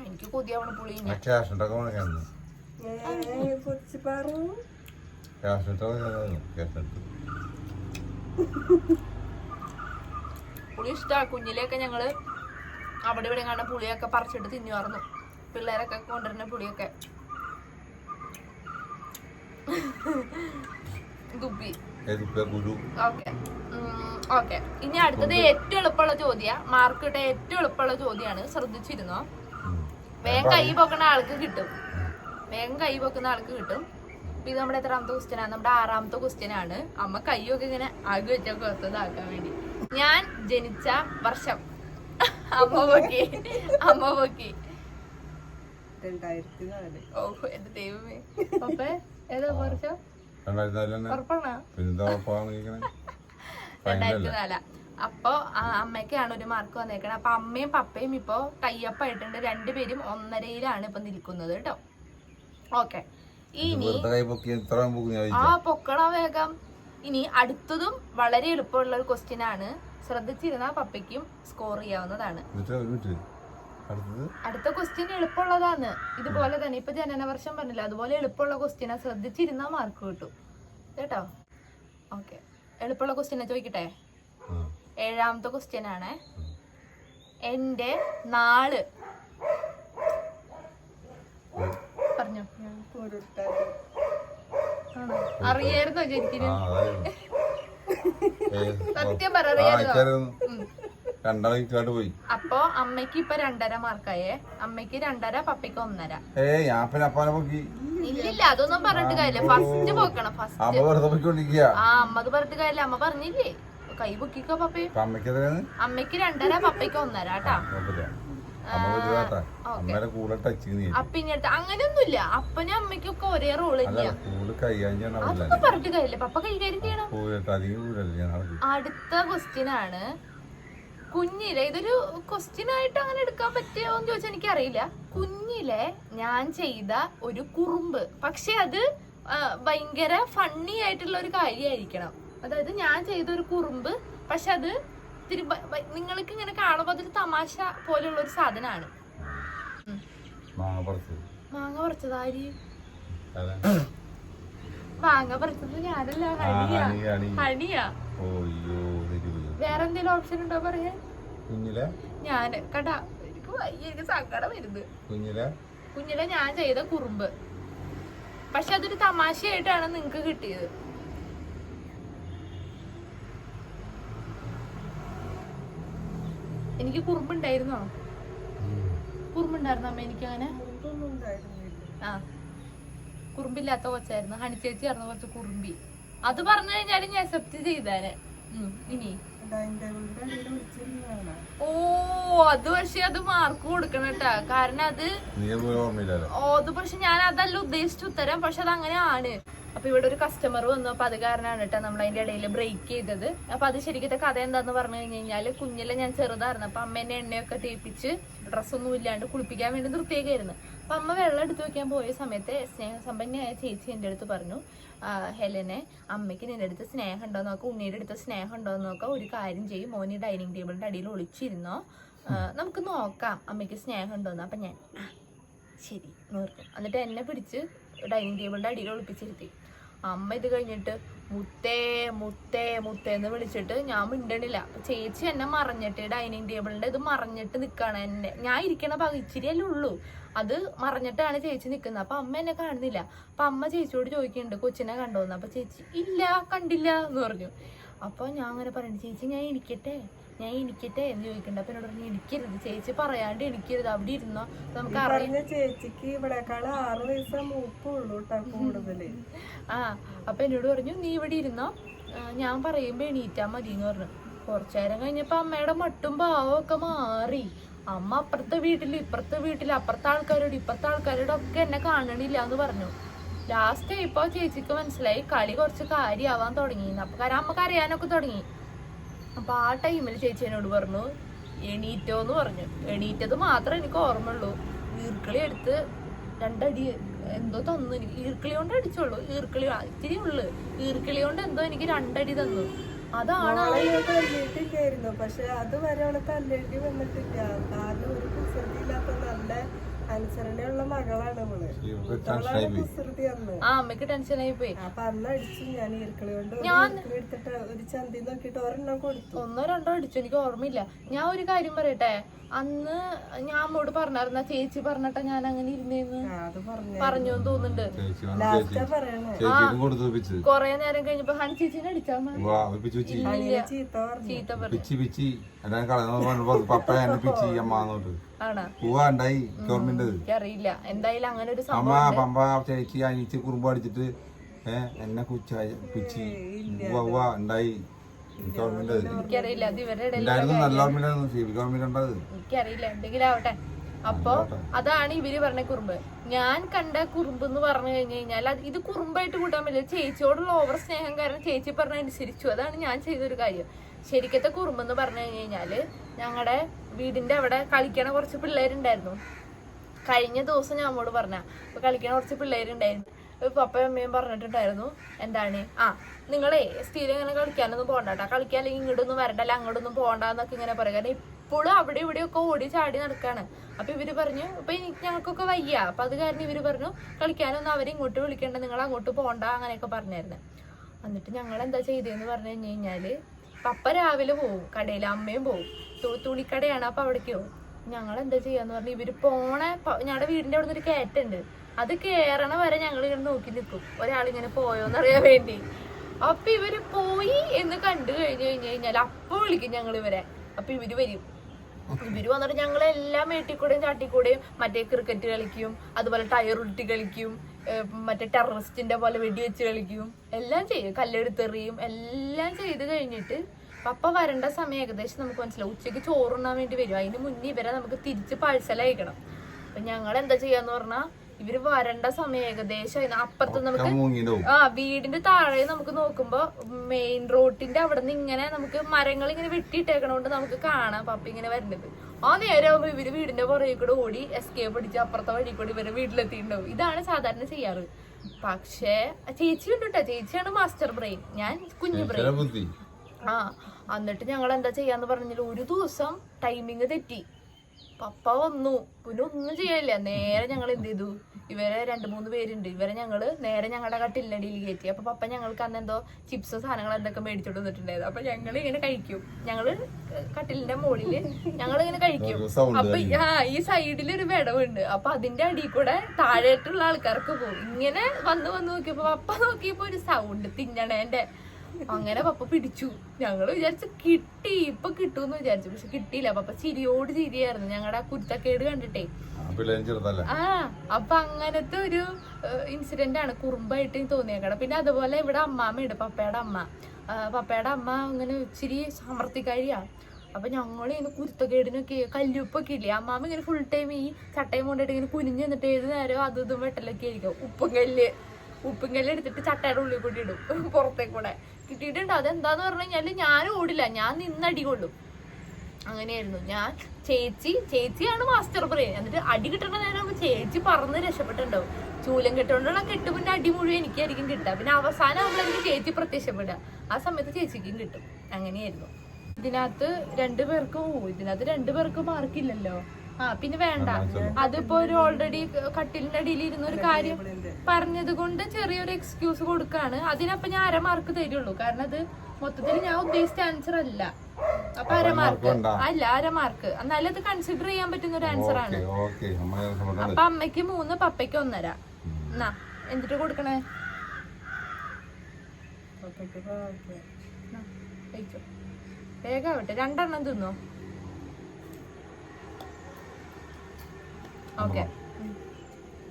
എനിക്ക് കൊതിയാവണ പുളി. പുളി ഇഷ്ടാ. കുഞ്ഞിലെയൊക്കെ ഞങ്ങള് അവിടെ ഇവിടെ കാണുന്ന പുളിയൊക്കെ പറിച്ചിട്ട് തിന്നുമായിരുന്നു. പിള്ളേരൊക്കെ കൊണ്ടുവരുന്ന പുളിയൊക്കെ. ദുബി. ഓക്കെ ഇനി അടുത്തത് ഏറ്റവും എളുപ്പമുള്ള ചോദ്യ, മാർക്ക് കിട്ടാൻ ഏറ്റവും എളുപ്പമുള്ള ചോദ്യമാണ്. ശ്രദ്ധിച്ചിരുന്നോ? വേഗം കൈ പൊക്കുന്ന ആൾക്ക് കിട്ടും. ഇത് നമ്മുടെ എത്രാമത്തെ ക്വസ്റ്റ്യനാണ്? നമ്മുടെ 6ാമത്തെ ക്വസ്റ്റ്യനാണ്. അമ്മ കൈയൊക്കെ ഇങ്ങനെ ആകെ വെച്ചൊക്കെ വെച്ചതാക്കാൻ വേണ്ടി. ഞാൻ ജനിച്ച വർഷം അമ്മ പൊക്കി 2004. ഓഹോ എന്റെ ദൈവമേ. പപ്പേ ഏതാ വർഷം? 2004. അപ്പൊ അമ്മയ്ക്കാണ് ഒരു മാർക്ക് വന്നേക്കണത്. അപ്പൊ അമ്മയും പപ്പയും ഇപ്പൊ ടൈപ്പ് ആയിട്ടുണ്ട്. 2 പേരും 1.5-യിലാണ് ഇപ്പൊ നിൽക്കുന്നത് കേട്ടോ. ഓക്കെ ഇനി വെറുതെ കൈ പൊക്കി ഇത്ര പോകുന്ന ആ പൊക്കണ വേഗം. ഇനി അടുത്തതും വളരെ എളുപ്പമുള്ള ഒരു ക്വസ്റ്റ്യൻ ആണ്. ശ്രദ്ധിച്ചിരുന്ന പപ്പയ്ക്കും സ്കോർ ചെയ്യാവുന്നതാണ്. അടുത്ത ക്വസ്റ്റ്യൻ എളുപ്പമുള്ളതാണ്. ഇതുപോലെ തന്നെ ഇപ്പൊ ജനനവർഷം പറഞ്ഞില്ല, അതുപോലെ എളുപ്പമുള്ള ക്വസ്റ്റ്യനാ. ശ്രദ്ധിച്ചിരുന്നാ മാർക്ക് കിട്ടും കേട്ടോ. ഓക്കെ, എളുപ്പമുള്ള ക്വസ്റ്റ്യനെ ചോദിക്കട്ടെ. 7ാമത്തെ ക്വസ്റ്റ്യൻ ആണ്. എന്റെ നാള് പറഞ്ഞോ. അറിയായിരുന്നോ ശരിക്കും? സത്യം പറയായിരുന്നു. പോയി. അപ്പൊ അമ്മയ്ക്ക് ഇപ്പൊ 2.5 മാർക്കായേ. അമ്മയ്ക്ക് 2.5, പപ്പയ്ക്ക് 1.5. ഇല്ലില്ല, അതൊന്നും പറഞ്ഞിട്ട് കാര്യമില്ല. ഫസ്റ്റ് പോക്കണം. ഫസ്റ്റ് അമ്മത് പറഞ്ഞിട്ട് കാര്യമില്ല. അമ്മ പറഞ്ഞില്ലേ കൈ പൊക്കിക്കോ പപ്പേ. അമ്മയ്ക്ക് 2.5, പപ്പയ്ക്ക് 1.5 കേട്ടാ. അപ്പൊ ഇനി അടുത്ത അങ്ങനെയൊന്നുമില്ല. അപ്പനും അമ്മയ്ക്കും ഒക്കെ ഒരേ റോള് തന്നെയാ. അതൊന്നും പറഞ്ഞിട്ട് കാര്യമില്ല. പപ്പ കൈകാര്യം ചെയ്യണം. അടുത്ത ക്വസ്റ്റ്യൻ ആണ്. കുഞ്ഞിലെ, ഇതൊരു ക്വസ്റ്റ്യൻ ആയിട്ട് അങ്ങനെ എടുക്കാൻ പറ്റുമോന്ന് ചോദിച്ചാൽ എനിക്കറിയില്ല. കുഞ്ഞിലെ ഞാൻ ചെയ്ത ഒരു കുറുമ്പ്, പക്ഷെ അത് ഭയങ്കര ഫണ്ണി ആയിട്ടുള്ള ഒരു കാര്യമായിരിക്കണം. അതായത് ഞാൻ ചെയ്ത ഒരു കുറുമ്പ്, പക്ഷെ അത് നിങ്ങൾക്ക് ഇങ്ങനെ കാണുമ്പോ അതൊരു തമാശ പോലെയുള്ള ഒരു സാധനമാണ്. മാങ്ങ പറിച്ചത് ആര്? മാങ്ങ പറിച്ചത് ഞാനല്ല, ഹണിയാ. വേറെന്തേലും ഓപ്ഷൻ ഉണ്ടോ പറയാൻ? ഞാന് കടാ, എനിക്ക് സങ്കടം വരുന്നത്. കുഞ്ഞിലെ ഞാൻ ചെയ്ത കുറുമ്പ്, പക്ഷെ അതൊരു തമാശയായിട്ടാണ് നിങ്ങക്ക് കിട്ടിയത്. എനിക്ക് കുറുമ്പുണ്ടായിരുന്നോ? കുറുമ്പുണ്ടായിരുന്നോ അമ്മ? എനിക്ക് അങ്ങനെ ആ കുറുമ്പില്ലാത്ത കൊച്ചായിരുന്നു. ഹണി ചേച്ചി ആയിരുന്നു കുറച്ച് കുറുമ്പി. അത് പറഞ്ഞു കഴിഞ്ഞാല് ഞാൻ അക്സെപ്റ്റ് ചെയ്താനെ. ഇനി ഓ, അത് പക്ഷെ അത് മാർക്ക് കൊടുക്കണം കേട്ടാ. കാരണം അത് പക്ഷെ ഞാൻ അതല്ല ഉദ്ദേശിച്ച ഉത്തരം, പക്ഷെ അത് അങ്ങനെയാണ്. അപ്പൊ ഇവിടെ ഒരു കസ്റ്റമർ വന്നു. അപ്പൊ അത് കാരണമാണ് കേട്ടോ നമ്മൾ അതിന്റെ ഇടയിൽ ബ്രേക്ക് ചെയ്തത്. അപ്പൊ അത് ശരിക്കത്തെ കഥ എന്താന്ന് പറഞ്ഞു കഴിഞ്ഞാല്, കുഞ്ഞിലെ ഞാൻ ചെറുതായിരുന്നു. അപ്പൊ അമ്മേനെ എണ്ണയൊക്കെ തേപ്പിച്ച് ഡ്രസ്സൊന്നും ഇല്ലാണ്ട് കുളിപ്പിക്കാൻ വേണ്ടി നിർത്തിയേക്കായിരുന്നു. അപ്പൊ അമ്മ വെള്ളം എടുത്തു വെക്കാൻ പോയ സമയത്ത് സ്നേഹസമ്പന്നയായ ചേച്ചി എന്റെ അടുത്ത് പറഞ്ഞു, ഹെലനെ, അമ്മയ്ക്ക് നിന്റെ അടുത്ത് സ്നേഹം ഉണ്ടോ നോക്കാം, ഉണ്ണിയുടെ അടുത്ത് സ്നേഹം ഉണ്ടോ നോക്കാം. ഒരു കാര്യം ചെയ്യും, മോനി ഡൈനിങ് ടേബിളിന്റെ അടിയിൽ ഒളിച്ചിരുന്നോ, നമുക്ക് നോക്കാം അമ്മയ്ക്ക് സ്നേഹം ഉണ്ടോന്ന്. അപ്പൊ ഞാൻ ശരി എന്ന് പറഞ്ഞു. എന്നിട്ട് എന്നെ പിടിച്ച് ഡൈനിങ് ടേബിളിന്റെ അടിയിൽ ഒളിപ്പിച്ചിരുത്തി. അമ്മ ഇത് കഴിഞ്ഞിട്ട് മുത്തേ മുത്തേ മുത്തേ എന്ന് വിളിച്ചിട്ട് ഞാൻ മിണ്ടണില്ല. ചേച്ചി എന്നെ മറഞ്ഞിട്ട്, ഡൈനിങ് ടേബിളിന്റെ ഇത് മറഞ്ഞിട്ട് നിക്കാണ്. എന്നെ ഞാൻ ഇരിക്കണ ഇച്ചിരിയല്ലേ ഉള്ളൂ, അത് മറഞ്ഞിട്ടാണ് ചേച്ചി നിക്കുന്നത്. അപ്പൊ അമ്മ എന്നെ കാണുന്നില്ല. അപ്പൊ അമ്മ ചേച്ചിയോട് ചോദിക്കുന്നുണ്ട് കൊച്ചിനെ കണ്ടോന്ന്. അപ്പൊ ചേച്ചി ഇല്ല, കണ്ടില്ല എന്ന് പറഞ്ഞു. അപ്പൊ ഞാൻ അങ്ങനെ പറഞ്ഞു, ചേച്ചി ഞാൻ ഇരിക്കട്ടെ എന്ന് ചോദിക്കണ്ട. അപ്പൊ എന്നോട് പറഞ്ഞു ഇരിക്കരുത്, ചേച്ചി പറയാണ്ട് ഇരിക്കരുത്, അവിടെ ഇരുന്നോ. നമുക്ക് അറിയാം ചേച്ചിക്ക് ഇവിടെക്കാൾ 6 വയസ്സ് മൂപ്പുള്ളൂ കൂടുതല്. അപ്പൊ എന്നോട് പറഞ്ഞു നീ ഇവിടെ ഇരുന്നോ, ഞാൻ പറയുമ്പോ എണീറ്റാ മതി എന്ന് പറഞ്ഞു. കുറച്ചു നേരം കഴിഞ്ഞപ്പോ അമ്മയുടെ മട്ടും ഭാവവും ഒക്കെ മാറി. അമ്മ അപ്പുറത്തെ വീട്ടില് ഇപ്പുറത്തെ വീട്ടില് അപ്പുറത്തെ ആൾക്കാരോട് ഇപ്പുറത്തെ ആൾക്കാരോട് ഒക്കെ എന്നെ കാണണില്ല എന്ന് പറഞ്ഞു. ലാസ്റ്റ് ഇപ്പൊ ചേച്ചിക്ക് മനസ്സിലായി കളി കുറച്ച് കാര്യമാവാൻ തുടങ്ങി. അപ്പൊ കാരണം അമ്മക്ക് അറിയാനൊക്കെ തുടങ്ങി. അപ്പൊ ആ ടൈമിൽ ചേച്ചി എന്നോട് പറഞ്ഞു എണീറ്റോ എന്ന് പറഞ്ഞു. എണീറ്റത് മാത്രമേ എനിക്ക് ഓർമ്മയുള്ളൂ. ഈർക്കിളി എടുത്ത് 2 അടി എന്തോ തന്നു എനിക്ക്. ഈർക്കിളി കൊണ്ട് അടിച്ചോളൂ, ഈർക്കിളി ഇത്തിരി ഉള്ളു, ഈർക്കിളി കൊണ്ട് എന്തോ എനിക്ക് 2 അടി തന്നു. അതാണ് തല്ലിട്ടില്ലായിരുന്നു. പക്ഷെ അതുവരെ അവളെ തല്ലേണ്ടി വന്നിട്ടില്ല. കാരണം ഒരു കുസൃതിയില്ലാത്ത നല്ല അനുസരണയുള്ള മകളാണ് അവള്. കുസൃതി അന്ന് അമ്മക്ക് ടെൻഷനായി പോയി. അപ്പൊ അന്ന് അടിച്ചു ഞാൻ ഈർക്കിളി കൊണ്ട് എടുത്തിട്ട് ഒരു ചന്തി നോക്കിട്ട് 1 കൊടുത്തു. 1 2 അടിച്ചു, എനിക്ക് ഓർമ്മയില്ല. ഞാൻ ഒരു കാര്യം പറയട്ടെ, അന്ന് ഞാൻ അമ്മോട് പറഞ്ഞായിരുന്ന ചേച്ചി പറഞ്ഞിട്ടാ ഞാൻ അങ്ങനെ ഇരുന്നേന്ന് പറഞ്ഞു തോന്നുന്നുണ്ട്. കൊറേ നേരം കഴിഞ്ഞപ്പോ ഹണി ചേച്ചിനെ അടിച്ചാ അറിയില്ല. എന്തായാലും അങ്ങനെ ഒരു സംഭവം ചേച്ചി അനിച്ച് കുറുമ്പ് അടിച്ചിട്ട് എന്നെ പിച്ചി ഉണ്ടായി. എനിക്കറിയില്ല, അത് ഇവരുടെ എനിക്കറിയില്ല, എന്തെങ്കിലും ആവട്ടെ. അപ്പൊ അതാണ് ഇവര് പറഞ്ഞ കുറുമ്പ്. ഞാൻ കണ്ട കുറുമ്പ് എന്ന് പറഞ്ഞു കഴിഞ്ഞു കഴിഞ്ഞാൽ ഇത് കുറുമ്പായിട്ട് കൂട്ടാൻ പറ്റില്ല. ചേച്ചിയോടുള്ള ഓവർ സ്നേഹം കാരണം ചേച്ചി പറഞ്ഞ അനുസരിച്ചു. അതാണ് ഞാൻ ചെയ്തൊരു കാര്യം. ശരിക്കത്തെ കുറുമ്പെന്ന് പറഞ്ഞു കഴിഞ്ഞാല്, ഞങ്ങളുടെ വീടിന്റെ അവിടെ കളിക്കണ കുറച്ച് പിള്ളേരുണ്ടായിരുന്നു. കഴിഞ്ഞ ദിവസം ഞാൻ അമ്മോട് പറഞ്ഞ അപ്പൊ കളിക്കണ കുറച്ച് പിള്ളേരുണ്ടായിരുന്നു. പപ്പയും അമ്മയും പറഞ്ഞിട്ടുണ്ടായിരുന്നു എന്താണ് നിങ്ങളെ സ്റ്റീൽ ഇങ്ങനെ കളിക്കാനൊന്നും പോകണ്ട, കളിക്കാൻ അല്ലെങ്കിൽ ഇങ്ങോട്ടൊന്നും വരണ്ടല്ല, അങ്ങോട്ടൊന്നും പോകണ്ടെന്നൊക്കെ ഇങ്ങനെ പറയും. കാരണം ഇപ്പോഴും അവിടെ ഇവിടെയൊക്കെ ഓടി ചാടി നടക്കാണ്. അപ്പൊ ഇവര് പറഞ്ഞു ഇപ്പൊ ഞങ്ങൾക്കൊക്കെ വയ്യ, അപ്പൊ അത് കാരണം ഇവര് പറഞ്ഞു കളിക്കാനൊന്നും അവരെ ഇങ്ങോട്ട് വിളിക്കണ്ട, നിങ്ങൾ അങ്ങോട്ട് പോകണ്ട അങ്ങനെയൊക്കെ പറഞ്ഞായിരുന്നു. എന്നിട്ട് ഞങ്ങൾ എന്താ ചെയ്തതെന്ന് പറഞ്ഞു കഴിഞ്ഞാല് പപ്പ രാവിലെ പോവും കടയിൽ, അമ്മയും പോവും, തുണിക്കടയാണ്, അപ്പൊ അവിടേക്ക് പോവും. ഞങ്ങൾ എന്താ ചെയ്യാന്ന് പറഞ്ഞു ഇവര് ഞങ്ങളുടെ വീടിന്റെ അവിടെ നിന്ന് ഒരു കയറ്റുണ്ട്, അത് കേറണ വരെ ഞങ്ങൾ ഇങ്ങനെ നോക്കി നിൽക്കും ഒരാളിങ്ങനെ പോയോന്നറിയാൻ വേണ്ടി. അപ്പൊ ഇവര് പോയി എന്ന് കണ്ടു കഴിഞ്ഞാൽ അപ്പൊ വിളിക്കും ഞങ്ങൾ ഇവരെ. അപ്പൊ ഇവര് വരും. ഇവര് വന്നിട്ട് ഞങ്ങളെല്ലാം മേട്ടിക്കൂടെയും ചാട്ടിക്കൂടെയും മറ്റേ ക്രിക്കറ്റ് കളിക്കും, അതുപോലെ ടയർ ഉരുട്ടി കളിക്കും, മറ്റേ ടെററിസ്റ്റിന്റെ പോലെ വെടിവെച്ച് കളിക്കും, എല്ലാം ചെയ്യും, കല്ലെടുത്തെറിയും, എല്ലാം ചെയ്ത് കഴിഞ്ഞിട്ട് പപ്പ വരേണ്ട സമയം ഏകദേശം നമുക്ക് മനസ്സിലാവും. ഉച്ചയ്ക്ക് ചോറുണ്ണാൻ വേണ്ടി വരും. അതിന് മുന്നേ ഇവരെ നമുക്ക് തിരിച്ച് പാഴ്സൽ അയക്കണം. അപ്പൊ ഞങ്ങൾ എന്താ ചെയ്യാന്ന് പറഞ്ഞാൽ ഇവര് വരേണ്ട സമയം ഏകദേശം അപ്പുറത്ത് നമുക്ക് വീടിന്റെ താഴെ നമുക്ക് നോക്കുമ്പോ മെയിൻ റോഡിന്റെ അവിടെ നിന്ന് ഇങ്ങനെ നമുക്ക് മരങ്ങൾ ഇങ്ങനെ വെട്ടിയിട്ടേക്കണോണ്ട് നമുക്ക് കാണാം പപ്പ ഇങ്ങനെ വരുന്നത്. ആ നേരം ആകുമ്പോ ഇവര് വീടിന്റെ പുറകെ കൂടെ ഓടി എസ്കേപ്പ് അടിച്ച് അപ്പുറത്തെ വഴി കൂടി ഇവരെ വീട്ടിലെത്തിയിട്ടുണ്ടാവും. ഇതാണ് സാധാരണ ചെയ്യാറ്. പക്ഷേ ചേച്ചി ഉണ്ട് കേട്ടോ, ചേച്ചിയാണ് മാസ്റ്റർ ബ്രെയിൻ, ഞാൻ കുഞ്ഞു ബ്രെയിൻ. എന്നിട്ട് ഞങ്ങൾ എന്താ ചെയ്യാന്ന് പറഞ്ഞാൽ ഒരു ദിവസം ടൈമിങ് തെറ്റി, പപ്പ വന്നു, പിന്നെ ഒന്നും ചെയ്യാനില്ല. നേരെ ഞങ്ങൾ എന്ത് ചെയ്തു, ഇവരെ 2-3 പേരുണ്ട്, ഇവരെ ഞങ്ങള് നേരെ ഞങ്ങളുടെ കട്ടിലിനടിയിൽ കയറ്റി. അപ്പൊ പപ്പ ഞങ്ങൾക്ക് അന്ന് എന്തോ ചിപ്സ് സാധനങ്ങൾ എന്തൊക്കെ മേടിച്ചോണ്ട് വന്നിട്ടുണ്ടായിരുന്നു. അപ്പൊ ഞങ്ങൾ ഇങ്ങനെ കഴിക്കും, ഞങ്ങള് കട്ടിലിന്റെ മുകളില് ഞങ്ങൾ ഇങ്ങനെ കഴിക്കും. അപ്പൊ ഈ സൈഡിലൊരു വിടവുണ്ട്, അപ്പൊ അതിന്റെ അടിയിൽ കൂടെ താഴേട്ടുള്ള ആൾക്കാർക്ക് പോകും. ഇങ്ങനെ വന്ന് നോക്കിയപ്പോ പപ്പ നോക്കിയപ്പോ ഒരു സൗണ്ട് തിന്നണേന്റെ. അങ്ങനെ പപ്പ പിടിച്ചു. ഞങ്ങള് വിചാരിച്ചു കിട്ടി, ഇപ്പൊ കിട്ടൂന്ന് വിചാരിച്ചു, പക്ഷെ കിട്ടിയില്ല. പപ്പ ചിരിയോട് ചിരിയായിരുന്നു ഞങ്ങളുടെ ആ കുരുത്തക്കേട് കണ്ടിട്ടേ. അപ്പൊ അങ്ങനത്തെ ഒരു ഇൻസിഡന്റ് ആണ് കുറുമ്പായിട്ട് തോന്നിയേക്കണം. പിന്നെ അതുപോലെ ഇവിടെ അമ്മാമ്മയുണ്ട്, പപ്പയുടെ അമ്മ അങ്ങനെ ഇച്ചിരി സാമർത്ഥ്യക്കാരിയാ. അപ്പൊ ഞങ്ങൾ ഇങ്ങനെ കുരുത്തക്കേടിനൊക്കെ കല്ലുപ്പൊക്കെ ഇല്ലേ, അമ്മാമ്മ ഇങ്ങനെ ഫുൾ ടൈം ഈ ചട്ടയും കൊണ്ടിട്ട് ഇങ്ങനെ കുനിഞ്ഞു നിന്നിട്ട് ഏത് നേരം അതും ഇതും വെട്ടലൊക്കെ ആയിരിക്കും. ഉപ്പും കല്ല് എടുത്തിട്ട് ചട്ടയുടെ ഉള്ളിൽ കൂടി ഇടും പുറത്തേക്കൂടെ. കിട്ടിയിട്ടുണ്ട്. അതെന്താന്ന് പറഞ്ഞു കഴിഞ്ഞാല് ഞാൻ ഓടില്ല, ഞാൻ നിന്നടി കൊള്ളും. അങ്ങനെയായിരുന്നു. ചേച്ചിയാണ് മാസ്റ്റർ ബ്രെയിൻ. എന്നിട്ട് അടി കിട്ടേണ്ട നേരം ചേച്ചി പറന്ന് രക്ഷപ്പെട്ടുണ്ടാവും. ചൂലം കെട്ടുകൊണ്ടുള്ള കെട്ടുപിന്നെ അടി മുഴുവൻ എനിക്കായിരിക്കും കിട്ടുക. പിന്നെ അവസാനം ആവുമ്പോഴേക്കും ചേച്ചി പ്രത്യക്ഷപ്പെടുക, ആ സമയത്ത് ചേച്ചിക്കും കിട്ടും. അങ്ങനെയായിരുന്നു. ഇതിനകത്ത് 2 പേർക്ക് മാർക്കില്ലല്ലോ. പിന്നെ വേണ്ട, അതിപ്പോ ഒരു ഓൾറെഡി കട്ടിലിന്റെ അടിയിൽ ഇരുന്ന ഒരു കാര്യം പറഞ്ഞത് കൊണ്ട് ചെറിയൊരു എക്സ്ക്യൂസ് കൊടുക്കാണ്. അതിനപ്പൊ ഞാൻ 1/2 മാർക്ക് തരുള്ളൂ, കാരണം അത് മൊത്തത്തിൽ ഞാൻ ഉദ്ദേശിച്ച ആൻസർ അല്ല. അപ്പൊ 1/2 മാർക്ക് അല്ല, 1/2 മാർക്ക്. എന്നാലും അത് കൺസിഡർ ചെയ്യാൻ പറ്റുന്ന ഒരു ആൻസർ ആണ്. അപ്പൊ അമ്മയ്ക്ക് 3, പപ്പയ്ക്ക് 1.5. എന്നാ എന്നിട്ട് കൊടുക്കണേ, വേഗാവട്ടെ. 2 എണ്ണം തിന്നോ? ഓക്കെ,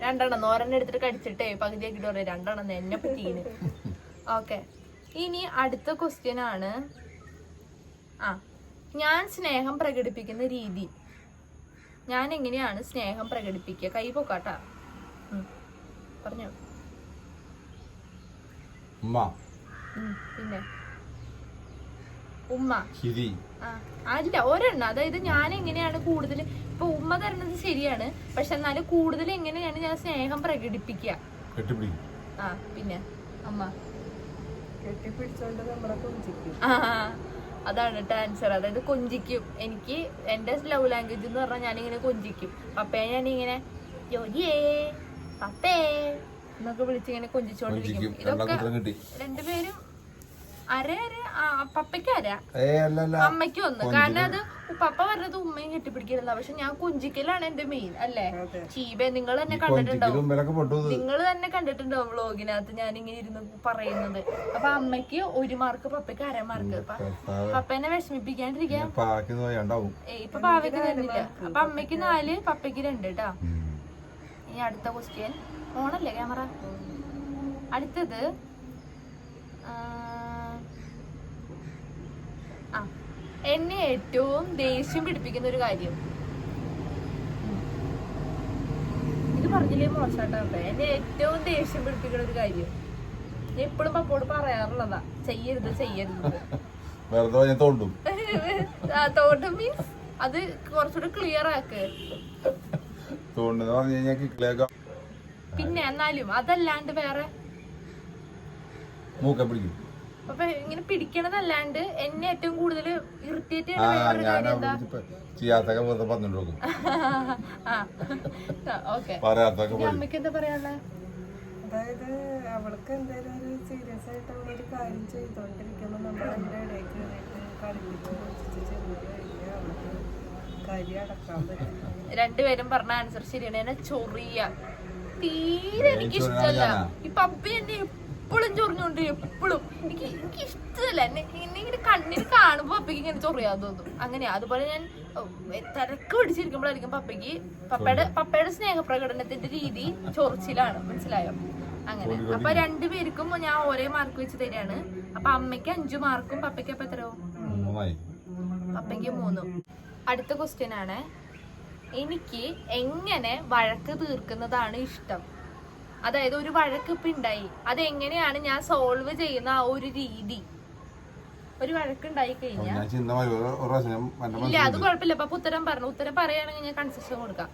2 എണ്ണം. ഒരെണ്ണം എടുത്തിട്ട് കടിച്ചിട്ടേ പകുതിയാക്കിട്ട് പറയാം 2 എണ്ണം എന്നെ പറ്റീന്. ഓക്കെ, ഇനി അടുത്ത ക്വസ്റ്റ്യൻ ആണ്. ഞാൻ സ്നേഹം പ്രകടിപ്പിക്കുന്ന രീതി. ഞാൻ എങ്ങനെയാണ് സ്നേഹം പ്രകടിപ്പിക്കുക? കൈ പൊക്കാട്ടാ, പറഞ്ഞോ. പിന്നെ ഉമ്മ അല്ല, ഒരെണ്ണം. അതായത് ഞാൻ എങ്ങനെയാണ് കൂടുതൽ, ഇപ്പൊ ഉമ്മ തരുന്നത് ശരിയാണ്, പക്ഷെ എന്നാലും കൂടുതൽ എങ്ങനെയാണ് ഞാൻ സ്നേഹം പ്രകടിപ്പിക്കുക? പിന്നെ അമ്മ കെട്ടിപ്പിടിച്ചോണ്ട് നമ്മളെ കൊഞ്ചിക്കും. അതാണ് ആൻസർ. അതായത് കൊഞ്ചിക്കും. എനിക്ക് എന്റെ ലവ് ലാംഗ്വേജ് എന്ന് പറഞ്ഞാൽ ഞാനിങ്ങനെ കൊഞ്ചിക്കും. പപ്പയെ ഞാനിങ്ങനെ ജോലിയേ പപ്പേ എന്നൊക്കെ വിളിച്ചിങ്ങനെ കൊഞ്ചിച്ചോണ്ടിരിക്കും. ഇതൊക്കെ 2 പേരും പപ്പയ്ക്ക് അമ്മയ്ക്ക് 1. കാരണം അത് പപ്പ പറഞ്ഞത് ഉമ്മയും കെട്ടിപ്പിടിക്കരുത്, പക്ഷെ ഞാൻ കൊഞ്ചിക്കലാണ് എന്റെ മെയിൻ അല്ലേ. ചീബ നിങ്ങൾ തന്നെ കണ്ടിട്ടുണ്ടാവും, വ്ളോഗിനകത്ത് ഞാൻ ഇങ്ങനെ ഇരുന്ന് പറയുന്നത്. അപ്പൊ അമ്മയ്ക്ക് 1 മാർക്ക്, പപ്പയ്ക്ക് 1/2 മാർക്ക്. പപ്പേനെ വിഷമിപ്പിക്കാണ്ടിരിക്കാൻ ഇപ്പൊ പാവയ്ക്ക് തരുന്നില്ല. അപ്പൊ അമ്മയ്ക്ക് 4, പപ്പയ്ക്ക് 2 കേട്ടാ. ഇനി അടുത്ത ക്വസ്റ്റ്യൻ. ഓണല്ലേ ക്യാമറ? അടുത്തത് എന്നെ ഏറ്റവും ദേഷ്യം പിടിപ്പിക്കുന്ന ഒരു കാര്യം. ഇത് പറഞ്ഞില്ലേ മോശാട്ടാ. എന്നെ ഏറ്റവും ദേഷ്യം പിടിപ്പിക്കുന്ന ഒരു കാര്യം എപ്പോഴും പപ്പോട് പറയാറുള്ളതാ, ചെയ്യരുത്. തോണ്ടും മീൻസ് അത് കുറച്ചുകൂടെ ക്ലിയർ ആക്ക്. പിന്നെ എന്നാലും അതല്ലാണ്ട് വേറെ മൂക്ക പിടിക്കും. അപ്പൊ ഇങ്ങനെ പിടിക്കണതല്ലാണ്ട് എന്നെ ഏറ്റവും കൂടുതൽ ഇറിറ്റേറ്റ് ചെയ്യാത്തൊക്കെ വെറുതെ പറഞ്ഞിട്ട് നോക്കും. ഓക്കെ പറയാത്തൊക്കെ അമ്മയ്ക്ക് എന്താ പറയാനുള്ളത്? അതായത് അവൾക്ക് എന്തെങ്കിലും ഒരു സീരിയസ് ആയിട്ട് അവളൊരു കാര്യം ചെയ്തോണ്ടിരിക്കുമ്പോ നമ്മൾ അതിന്റെ ഇടയിൽ കയറിയിട്ട് കളിപ്പിച്ച് പൊളിച്ച് ചെന്ന് കഴിഞ്ഞാൽ അവൾക്ക് കാര്യം അടക്കാൻ പറ്റും. രണ്ടുപേരും പറഞ്ഞ ആൻസർ ശരിയാണ്. എന്നെ ചൊറിയ തീരെ എനിക്ക് ഇഷ്ടമല്ല. ഈ പപ്പി എന്നെ എപ്പോഴും ചൊറിഞ്ഞോണ്ട് എപ്പോഴും എനിക്ക് ഇഷ്ടമല്ല. എന്നെ ഇങ്ങനെ കണ്ണിന് കാണുമ്പോ പപ്പയ്ക്ക് ഇങ്ങനെ ചൊറിയാൻ തോന്നും. അങ്ങനെയാ. അതുപോലെ ഞാൻ തിരക്ക് പിടിച്ചിരിക്കുമ്പോഴായിരിക്കും പപ്പയുടെ സ്നേഹപ്രകടനത്തിന്റെ രീതി ചൊറിച്ചിലാണ്. മനസ്സിലായോ? അങ്ങനെ. അപ്പൊ രണ്ടുപേർക്കും ഞാൻ ഒരേ മാർക്ക് വെച്ച് തരാണ്. അപ്പൊ അമ്മയ്ക്ക് 5 മാർക്കും പപ്പയ്ക്ക് അപ്പൊ എത്രയോ? പപ്പയ്ക്ക് 3. അടുത്ത ക്വസ്റ്റ്യൻ ആണ്, എനിക്ക് എങ്ങനെ വഴക്ക് തീർക്കുന്നതാണ് ഇഷ്ടം? അതായത് ഒരു വഴക്ക് ഇപ്പൊ ഉണ്ടായി, അതെങ്ങനെയാണ് ഞാൻ സോൾവ് ചെയ്യുന്ന ആ ഒരു രീതി. ഒരു വഴക്കുണ്ടായി കഴിഞ്ഞാൽ ഇല്ല, അത് കുഴപ്പമില്ല. അപ്പൊ ഉത്തരം പറഞ്ഞു. ഉത്തരം പറയുകയാണെങ്കിൽ ഞാൻ കൺസെഷൻ കൊടുക്കാം.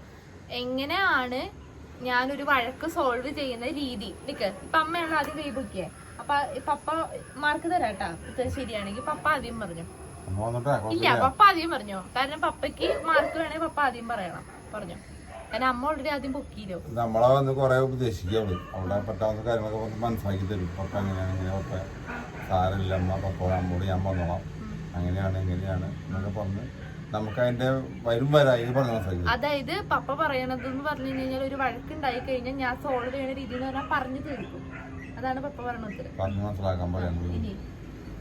എങ്ങനെയാണ് ഞാനൊരു വഴക്ക് സോൾവ് ചെയ്യുന്ന രീതി. നിക്ക്, ഇപ്പൊ അമ്മയാണ് ആദ്യം കൈ പൊക്കിയേ. അപ്പൊ പപ്പ മാർക്ക് തരാട്ടാ. ഉത്തരം ശരിയാണെങ്കിൽ പപ്പ ആദ്യം പറഞ്ഞു. ഇല്ല, പപ്പ ആദ്യം പറഞ്ഞോ. കാരണം പപ്പയ്ക്ക് മാർക്ക് വേണമെങ്കിൽ പപ്പ ആദ്യം പറയണം. പറഞ്ഞോ. കാരണം അമ്മ ഓൾറെഡി ആദ്യം പൊക്കിയില്ലോ. നമ്മളെ വന്ന് കൊറേ ഉപദേശിക്കുള്ളൂ. അവിടെ പറ്റാവുന്ന കാര്യങ്ങളൊക്കെ മനസ്സിലാക്കി തരും. പപ്പ അങ്ങനെയാണ്, ഇങ്ങനെ പപ്പ സാരമില്ല, അമ്മ പപ്പ അമ്മോട് ഞാൻ വന്നോളാം, അങ്ങനെയാണ് ഇങ്ങനെയാണ് എന്നൊക്കെ പറഞ്ഞ് നമുക്ക് അതിന്റെ വരും വരായി പറഞ്ഞ് മനസ്സിലാക്കി. അതായത് പപ്പ പറയണത് എന്ന് പറഞ്ഞു കഴിഞ്ഞാൽ ഒരു വഴക്കുണ്ടായി കഴിഞ്ഞാൽ ഞാൻ സോൾവ് ചെയ്യുന്ന രീതി എന്ന് പറഞ്ഞാൽ പറഞ്ഞു തീർക്കും. അതാണ് പപ്പ പറയണത്. പറഞ്ഞു മനസ്സിലാക്കാൻ പറയുന്നത്. ഇനി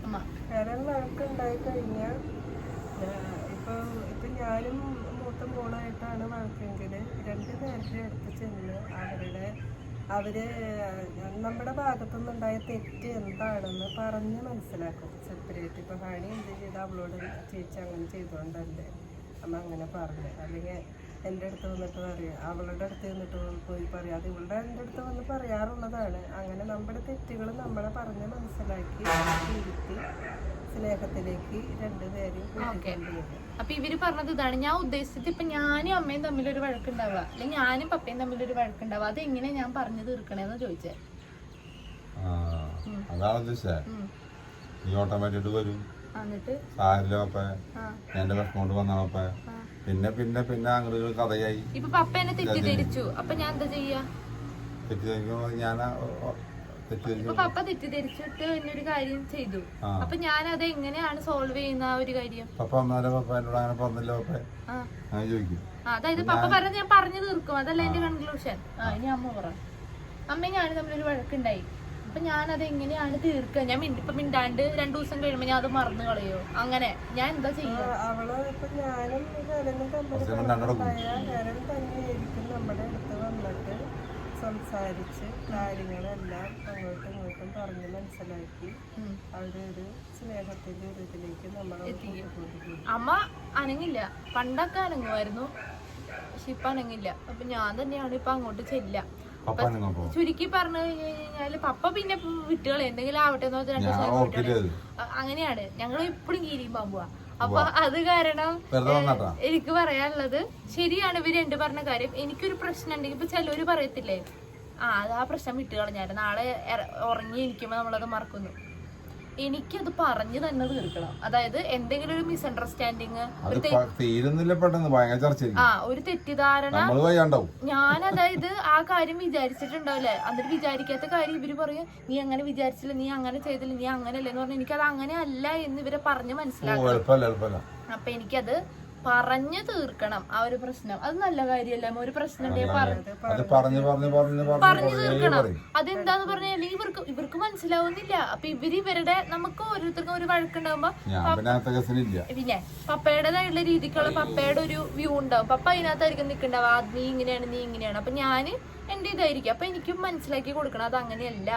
അമ്മ കാരണം വഴക്കുണ്ടായി കഴിഞ്ഞാൽ ഇപ്പൊ ഞാനും മൂത്ത മോളായിട്ടാണ് വഴക്കെങ്കിൽ 2 പേരുടെ അടുത്ത് ചെന്ന് അവര് നമ്മുടെ ഭാഗത്തുനിന്നുണ്ടായ തെറ്റ് എന്താണെന്ന് പറഞ്ഞ് മനസ്സിലാക്കും. സെപ്പറേറ്റ് ഇപ്പൊ ഹണി എന്ത് ചെയ്ത് അവളോട് ചേച്ചി അങ്ങനെ ചെയ്തോണ്ടല്ലേ അമ്മ അങ്ങനെ പറഞ്ഞു, അല്ലെങ്കിൽ എൻ്റെ അടുത്ത് വന്നിട്ട് പറയാം, അവളുടെ അടുത്ത് വന്നിട്ട് പോയി പറയാം. അത് ഇവളുടെ എൻ്റെ അടുത്ത് വന്ന് പറയാറുള്ളതാണ്. അങ്ങനെ നമ്മുടെ തെറ്റുകൾ നമ്മളെ പറഞ്ഞ് മനസ്സിലാക്കി തിരുത്തി സ്നേഹത്തിലേക്ക് രണ്ടുപേരും കൂട്ടിക്കൊണ്ടുവരും. അപ്പൊ ഇവര് പറഞ്ഞത് ഇതാണ് ഞാൻ ഉദ്ദേശിച്ചത്. ഇപ്പൊ ഞാനും അമ്മയും തമ്മിലൊരു വഴക്കുണ്ടാവുക, അല്ലെങ്കിൽ ഞാനും പപ്പയും തമ്മിലൊരു വഴക്കുണ്ടാവുക, അതെങ്ങനെ ഞാൻ പറഞ്ഞു തീർക്കണേന്ന് ചോദിച്ചേ. അതാണ് ഉദ്ദേശിച്ചത്. നീ ഓട്ടോമാറ്റിക് വരും. എന്നിട്ട് സാരില്ല പപ്പ, എന്റെ വിഷമോണ്ട് വന്നാ പിന്നെ പിന്നെ പിന്നെ അങ്ങോട്ട് കഥയായി. ഇപ്പൊ പപ്പ എന്നെ തെറ്റിദ്ധരിച്ചു, അപ്പൊ ഞാൻ എന്താ ചെയ്യാ? തെറ്റിദ്ധരിക്കുമ്പോ ഞാൻ ഇപ്പൊ പപ്പ തെറ്റിദ്ധരിച്ചിട്ട് എന്നൊരു കാര്യം ചെയ്തു, അപ്പൊ ഞാൻ അത് എങ്ങനെയാണ് സോൾവ് ചെയ്യുന്ന ആ ഒരു കാര്യം? പപ്പ അമ്മേടെ പപ്പ എന്നോട് അങ്ങനെ പറഞ്ഞല്ലോ പപ്പ അങ്ങനെ ചോദിക്കും. അതായത് പപ്പ പറഞ്ഞത് ഞാൻ പറഞ്ഞു തീർക്കും, അതല്ല എന്റെ കൺക്ലൂഷൻ. ഇനി അമ്മ പറ. അമ്മ ഞാനും തമ്മിലൊരു വഴക്കുണ്ടായി, അപ്പൊ ഞാനത് എങ്ങനെയാണ് തീർക്കുക? ഞാൻ ഇപ്പൊ മിണ്ടാണ്ട് 2 ദിവസം കഴിയുമ്പോ ഞാൻ അത് മറന്നു കളയോ? അങ്ങനെ ഞാൻ എന്താ ചെയ്യുക? അവള് ഇപ്പൊ ഞാനും തന്നെയായിരിക്കും നമ്മുടെ അടുത്ത് വന്നിട്ട് സംസാരിച്ച് കാര്യങ്ങളെല്ലാം അങ്ങോട്ടും ഇങ്ങോട്ടും പറഞ്ഞ് മനസ്സിലാക്കി അവരുടെ ഒരു സ്നേഹത്തിന്റെ ഒരു ഇതിലേക്ക് നമ്മളെ അമ്മ അനങ്ങില്ല. പണ്ടൊക്കെ അനങ്ങുമായിരുന്നു, പക്ഷെ ഇപ്പൊ അനങ്ങില്ല. അപ്പൊ ഞാൻ തന്നെയാണ് ഇപ്പൊ അങ്ങോട്ട് ചെല്ല. ചുരുക്കി പറഞ്ഞു കഴിഞ്ഞാല് പപ്പ പിന്നെ വിട്ടുകളെ എന്തെങ്കിലും ആവട്ടെ എന്ന് പറഞ്ഞാൽ അങ്ങനെയാണ്. ഞങ്ങൾ എപ്പോഴും കീരിയും പാമ്പുവാ. അപ്പൊ അത് കാരണം എനിക്ക് പറയാനുള്ളത് ശരിയാണ് ഇവര് 2 പറഞ്ഞ കാര്യം. എനിക്കൊരു പ്രശ്നം ഉണ്ടെങ്കിൽ ഇപ്പൊ ചിലവര് പറയത്തില്ലേ, അത് ആ പ്രശ്നം വിട്ടുകളഞ്ഞാല് നാളെ ഉറങ്ങി ഇരിക്കുമ്പോ നമ്മളത് മറക്കുന്നു. എനിക്കത് പറഞ്ഞു തന്നെ തീർക്കണം. അതായത് എന്തെങ്കിലും ഒരു മിസ്അണ്ടർസ്റ്റാൻഡിങ്, ഒരു തെറ്റിദ്ധാരണ, ഞാൻ അതായത് ആ കാര്യം വിചാരിച്ചിട്ടുണ്ടാവില്ലേ, എന്നിട്ട് വിചാരിക്കാത്ത കാര്യം ഇവര് പറയും നീ അങ്ങനെ വിചാരിച്ചില്ല, നീ അങ്ങനെ ചെയ്തില്ല, നീ അങ്ങനെയല്ലേ എന്ന് പറഞ്ഞാൽ എനിക്കത് അങ്ങനെ അല്ല എന്ന് ഇവരെ പറഞ്ഞ് മനസ്സിലാക്കണം. അപ്പൊ എനിക്കത് പറഞ്ഞു തീർക്കണം ആ ഒരു പ്രശ്നം. അത് നല്ല കാര്യമല്ല. ഒരു പ്രശ്നം പറഞ്ഞു തീർക്കണം. അതെന്താന്ന് പറഞ്ഞാൽ ഇവർക്ക് മനസ്സിലാവുന്നില്ല. അപ്പൊ ഇവരുടെ നമുക്ക് ഓരോരുത്തർക്കും ഒരു വഴക്കുണ്ടാവുമ്പോ പിന്നെ പപ്പയുടേതായിട്ടുള്ള രീതിക്കുള്ള പപ്പയുടെ ഒരു വ്യൂ ഉണ്ടാവും. പപ്പ അതിനകത്തായിരിക്കും നിൽക്കണ്ടാവുക, നീ ഇങ്ങനെയാണ് നീ ഇങ്ങനെയാണ്. അപ്പൊ ഞാൻ എൻ്റെ ഇതായിരിക്കും. അപ്പൊ എനിക്കും മനസ്സിലാക്കി കൊടുക്കണം അത് അങ്ങനെയല്ല,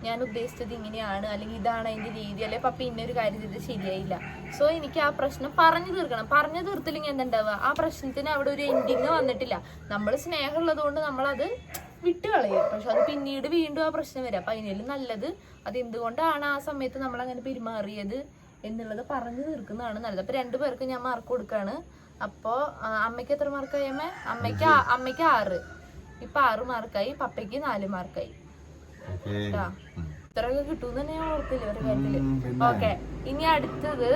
ഞാൻ ഉദ്ദേശിച്ചത് ഇങ്ങനെയാണ്, അല്ലെങ്കിൽ ഇതാണ് അതിന്റെ രീതി, അല്ലെ പപ്പ ഇന്നൊരു കാര്യം ചെയ്ത് ശരിയായില്ല. സോ എനിക്ക് ആ പ്രശ്നം പറഞ്ഞു തീർക്കണം. പറഞ്ഞു തീർത്തില്ലെങ്കിൽ എന്തുണ്ടാവുക, ആ പ്രശ്നത്തിന് അവിടെ ഒരു എൻഡിങ് വന്നിട്ടില്ല. നമ്മൾ സ്നേഹമുള്ളത് കൊണ്ട് നമ്മളത് വിട്ടുകളയും, പക്ഷെ അത് പിന്നീട് വീണ്ടും ആ പ്രശ്നം വരും. അപ്പൊ അതിനും നല്ലത് അത് എന്തുകൊണ്ടാണ് ആ സമയത്ത് നമ്മൾ അങ്ങനെ പെരുമാറിയത് എന്നുള്ളത് പറഞ്ഞു തീർക്കുന്നതാണ് നല്ലത്. അപ്പൊ 2 പേർക്ക് ഞാൻ മാർക്ക് കൊടുക്കാണ്. അപ്പൊ അമ്മയ്ക്ക് എത്ര മാർക്കായി? അമ്മയ്ക്ക് 6, ഇപ്പൊ 6 മാർക്കായി, പപ്പയ്ക്ക് 4 മാർക്കായി. ഓക്കേ. ഇത്രയൊക്കെ കിട്ടുമെന്ന് തന്നെ ഞാൻ ഓർത്തില്ല ഒരു കാര്യത്തില്. ഓക്കെ, ഇനി അടുത്തത്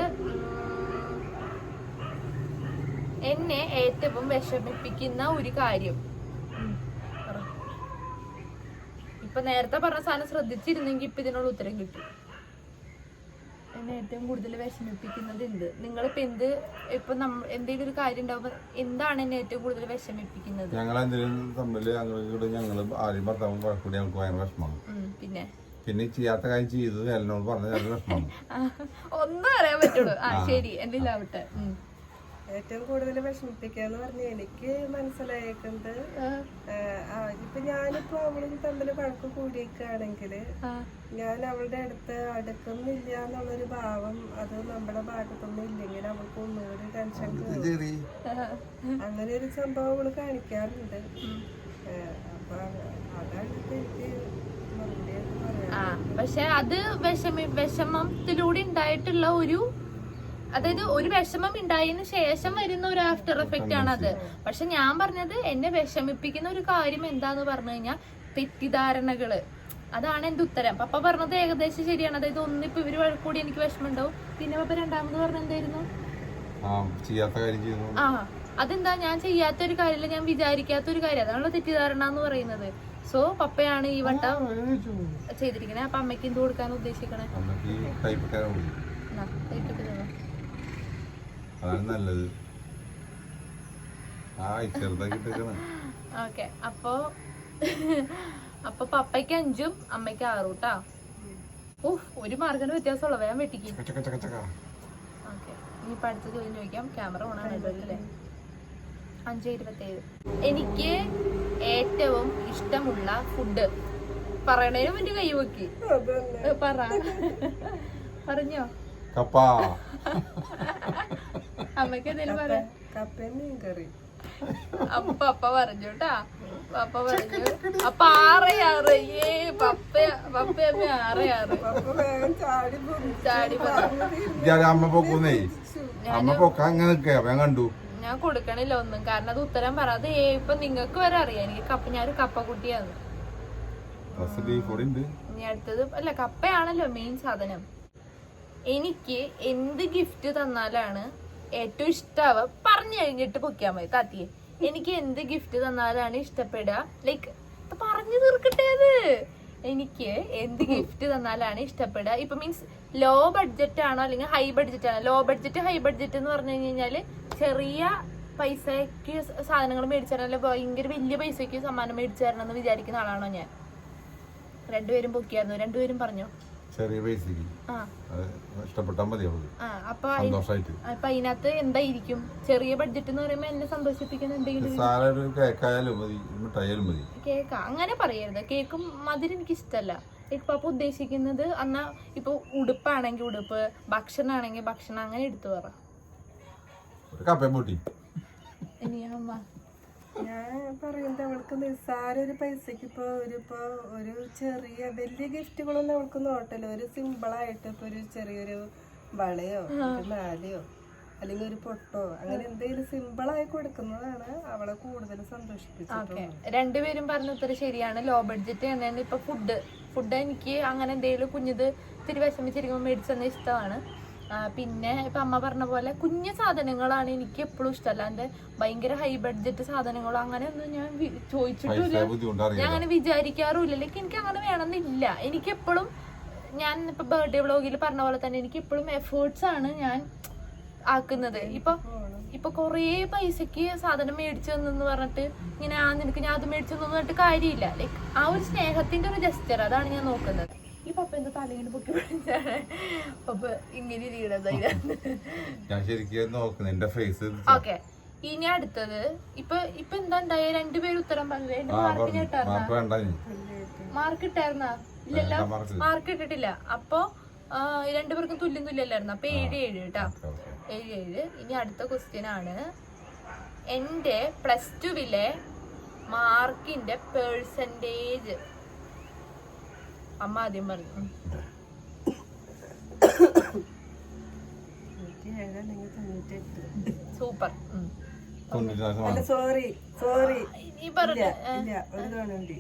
എന്നെ ഏറ്റവും വിഷമിപ്പിക്കുന്ന ഒരു കാര്യം. ഇപ്പൊ നേരത്തെ പറഞ്ഞ സാധനം ശ്രദ്ധിച്ചിരുന്നെങ്കിൽ ഇപ്പൊ ഇതിനുള്ള ഉത്തരം കിട്ടും. എന്നെ ഏറ്റവും കൂടുതൽ വിഷമിപ്പിക്കുന്നത് എന്ത്? നിങ്ങളിപ്പോ ഇപ്പൊ എന്തെങ്കിലും ഒരു കാര്യം ഉണ്ടാവുമ്പോ എന്താണ് എന്നെ ഏറ്റവും കൂടുതൽ വിഷമിപ്പിക്കുന്നത്? ഞങ്ങൾ എന്തെങ്കിലും തമ്മിൽ ഞങ്ങൾ ആരും ഭർത്താവും കൂടി ഞങ്ങൾക്ക് ഭയങ്കര വിഷമമാണ്. പിന്നെ ചെയ്യാത്ത കാര്യം ചെയ്തു എന്നോട് പറഞ്ഞത് നല്ല വിഷമമാണ്. ഒന്നും അറിയാൻ പറ്റുള്ളൂ. ശരി, എന്തെങ്കിലും ആവട്ടെ. ഏറ്റവും കൂടുതൽ വിഷമിപ്പിക്കാന്ന് പറഞ്ഞ എനിക്ക് മനസ്സിലായേക്കുന്നത് ഇപ്പൊ ഞാനിപ്പോ അവളും തമ്മിൽ വഴക്ക് കൂടിയേക്കാണെങ്കില് ഞാൻ അവളുടെ അടുത്ത് അടുക്കുന്നില്ല എന്നുള്ളൊരു ഭാവം അത് നമ്മുടെ ഭാഗത്തൊന്നും ഇല്ലെങ്കിൽ അവൾക്ക് ഒന്നുകൂടി ടെൻഷൻ കയറും. അങ്ങനെ ഒരു സംഭവം അവള് കാണിക്കാറുണ്ട്. അപ്പൊ അതാണ് എനിക്ക് മറുപടിയായിട്ട് പറയാം. പക്ഷെ അത് വിഷമത്തിലൂടെ ഉണ്ടായിട്ടുള്ള ഒരു, അതായത് ഒരു വിഷമം ഉണ്ടായതിനു ശേഷം വരുന്ന ഒരു ആഫ്റ്റർ എഫക്റ്റ് ആണ് അത്. പക്ഷെ ഞാൻ പറഞ്ഞത് എന്നെ വിഷമിപ്പിക്കുന്ന ഒരു കാര്യം എന്താന്ന് പറഞ്ഞു കഴിഞ്ഞാൽ തെറ്റിദ്ധാരണകള്. അതാണ് എന്റെ ഉത്തരം. പപ്പ പറഞ്ഞത് ഏകദേശം ശരിയാണ്. അതായത് ഒന്നിപ്പോ ഇവര് വഴക്കൂടി എനിക്ക് വിഷമം ഉണ്ടാവും. പിന്നെ പപ്പ രണ്ടാമത് പറഞ്ഞ എന്തായിരുന്നു? അതെന്താ, ഞാൻ ചെയ്യാത്തൊരു കാര്യമില്ല, ഞാൻ വിചാരിക്കാത്തൊരു കാര്യം. അതാണല്ലോ തെറ്റിദ്ധാരണ എന്ന് പറയുന്നത്. സോ പപ്പയാണ് ഈ വട്ടം ചെയ്തിരിക്കണേ. അപ്പൊ അമ്മയ്ക്ക് എന്ത് കൊടുക്കാൻ ഉദ്ദേശിക്കണേ? നല്ലത്. ഓക്കെ, അപ്പൊ പപ്പയ്ക്ക് 5ഉം അമ്മയ്ക്ക് 6 കേട്ടാ. ഒരു മാർക്കിന് വ്യത്യാസമുള്ള, വേഗം വെട്ടിക്കും. ഓക്കെ, ഇനിയിപ്പോ അടുത്ത ചോദ്യം ചോദിക്കാം. ക്യാമറ ഓണാണല്ലോ അല്ലേ? 5:27. എനിക്ക് ഏറ്റവും ഇഷ്ടമുള്ള ഫുഡ് പറയണേനും മുന്നേ കൈ വെക്കി പറഞ്ഞോ. അമ്മക്ക് എന്തേലും പറയാ? അപ്പൊ പപ്പ പറഞ്ഞു കേട്ടാ. പപ്പ പറഞ്ഞു അപ്പൊ 6 കണ്ടു. ഞാൻ കൊടുക്കണില്ല ഒന്നും, കാരണം അത് ഉത്തരം പറയാതെ ഇപ്പൊ നിങ്ങക്ക് വരെ അറിയാം എനിക്ക് ഞാനൊരു കപ്പക്കുട്ടിയാണ്. ഇനി അടുത്തത് അല്ല, കപ്പയാണല്ലോ മെയിൻ സാധനം. എനിക്ക് എന്ത് ഗിഫ്റ്റ് തന്നാലാണ് ഏറ്റവും ഇഷ്ടാവുക? പറഞ്ഞു കഴിഞ്ഞിട്ട് പൊക്കിയാ മതി താത്തിയെ. എനിക്ക് എന്ത് ഗിഫ്റ്റ് തന്നാലാണ് ഇഷ്ടപ്പെടുക? ലൈക്ക് പറഞ്ഞു തീർക്കട്ടെ അത്. എനിക്ക് എന്ത് ഗിഫ്റ്റ് തന്നാലാണ് ഇഷ്ടപ്പെടുക? ഇപ്പൊ മീൻസ് ലോ ബഡ്ജറ്റ് ആണോ അല്ലെങ്കിൽ ഹൈ ബഡ്ജറ്റ് ആണോ? ലോ ബഡ്ജറ്റ് ഹൈ ബഡ്ജറ്റ് എന്ന് പറഞ്ഞു കഴിഞ്ഞാല് ചെറിയ പൈസക്ക് സാധനങ്ങൾ മേടിച്ചു തരാനല്ല, ഭയങ്കര വലിയ പൈസക്ക് സമ്മാനം മേടിച്ചു തരണം എന്ന് വിചാരിക്കുന്ന ആളാണോ ഞാൻ? രണ്ടുപേരും പൊക്കിയായിരുന്നു. രണ്ടുപേരും പറഞ്ഞോ. ചെറിയ പൈസക്ക് ഇഷ്ടപ്പെട്ടാൽ മതി. അപ്പൊ അതിനകത്ത് എന്തായിരിക്കും? ചെറിയ ബഡ്ജറ്റ് എന്ന് പറയുമ്പോ എന്നെ സന്തോഷിപ്പിക്കുന്ന എന്തെങ്കിലും കേക്ക് അങ്ങനെ പറയരുത്. കേക്കും മധുരം എനിക്ക് ഇഷ്ടമല്ല. പപ്പ ഉദ്ദേശിക്കുന്നത് എന്നാ ഇപ്പൊ ഉടുപ്പാണെങ്കിൽ ഉടുപ്പ്, ഭക്ഷണമാണെങ്കിൽ ഭക്ഷണം, അങ്ങനെ എടുത്തു പറ. ഇനി അമ്മ ഞാൻ പറയുന്നത് അവൾക്ക് നിസ്സാര ഒരു പൈസക്ക് ഇപ്പൊ ഒരു ചെറിയ വലിയ ഗിഫ്റ്റുകളൊന്നും അവൾക്ക് നോട്ടല്ലോ. ഒരു സിമ്പിളായിട്ട് ഇപ്പൊ ഒരു ചെറിയൊരു വളയോ മാലയോ അല്ലെങ്കിൽ ഒരു പൊട്ടോ അങ്ങനെ എന്തെങ്കിലും സിമ്പിളായി കൊടുക്കുന്നതാണ് അവളെ കൂടുതൽ സന്തോഷിപ്പിച്ചത്. രണ്ടുപേരും പറഞ്ഞ ഉത്തരം ശരിയാണ്. ലോ ബഡ്ജറ്റ് തന്നെയാണ്. ഇപ്പൊ ഫുഡ് എനിക്ക് അങ്ങനെ എന്തെങ്കിലും കുഞ്ഞത് ഇത്തിരി വിഷമിച്ചിരിക്കുമ്പോൾ മേടിച്ചു തന്നെ ഇഷ്ടമാണ്. പിന്നെ ഇപ്പൊ അമ്മ പറഞ്ഞ പോലെ കുഞ്ഞു സാധനങ്ങളാണ് എനിക്ക് എപ്പോഴും ഇഷ്ടം. അല്ലാണ്ട് ഭയങ്കര ഹൈ ബഡ്ജറ്റ് സാധനങ്ങളോ അങ്ങനെ ഒന്നും ഞാൻ ചോദിച്ചിട്ടില്ല. ഞാൻ അങ്ങനെ വിചാരിക്കാറുമില്ല. ലൈക്ക് എനിക്ക് അങ്ങനെ വേണമെന്നില്ല. എനിക്കെപ്പോഴും ഞാൻ ഇപ്പൊ ബർത്ത്ഡേ വ്ളോഗിൽ പറഞ്ഞ പോലെ തന്നെ എനിക്ക് എപ്പോഴും എഫേർട്സ് ആണ് ഞാൻ ആക്കുന്നത്. ഇപ്പൊ കൊറേ പൈസക്ക് സാധനം മേടിച്ചു തന്നെന്ന് പറഞ്ഞിട്ട് ഇങ്ങനെ നിനക്ക് ഞാൻ അത് മേടിച്ചു തന്നു പറഞ്ഞിട്ട് കാര്യമില്ല. ലൈക്ക് ആ ഒരു സ്നേഹത്തിന്റെ ഒരു ജസ്റ്റർ, അതാണ് ഞാൻ നോക്കുന്നത്. ഈ പപ്പ എന്താ തലയിന് പൊക്കി പിടിച്ചാണ് പപ്പ ഇങ്ങനെ ഇരിക്കണത്. ഓക്കെ, ഇനി അടുത്തത് ഇപ്പൊ എന്താ ഉണ്ടായ? രണ്ടുപേരും ഉത്തരം പറഞ്ഞത് മാർക്ക് ഇട്ടായിരുന്ന? ഇല്ലല്ലോ, മാർക്ക് ഇട്ടിട്ടില്ല. അപ്പൊ രണ്ടുപേർക്കും തുല്യല്ലായിരുന്നു. അപ്പൊ 7-7 കേട്ടാ, 7-7. ഇനി അടുത്ത ക്വസ്റ്റ്യൻ ആണ്, എന്റെ +2-ലെ മാർക്കിന്റെ പെർസെന്റേജ്. അമ്മ ആദ്യം പറഞ്ഞു. സൂപ്പർ. അല്ല സോറി സോറി ഈ പറഞ്ഞ ഇല്ല ഒരു തോന്നുന്നുണ്ട്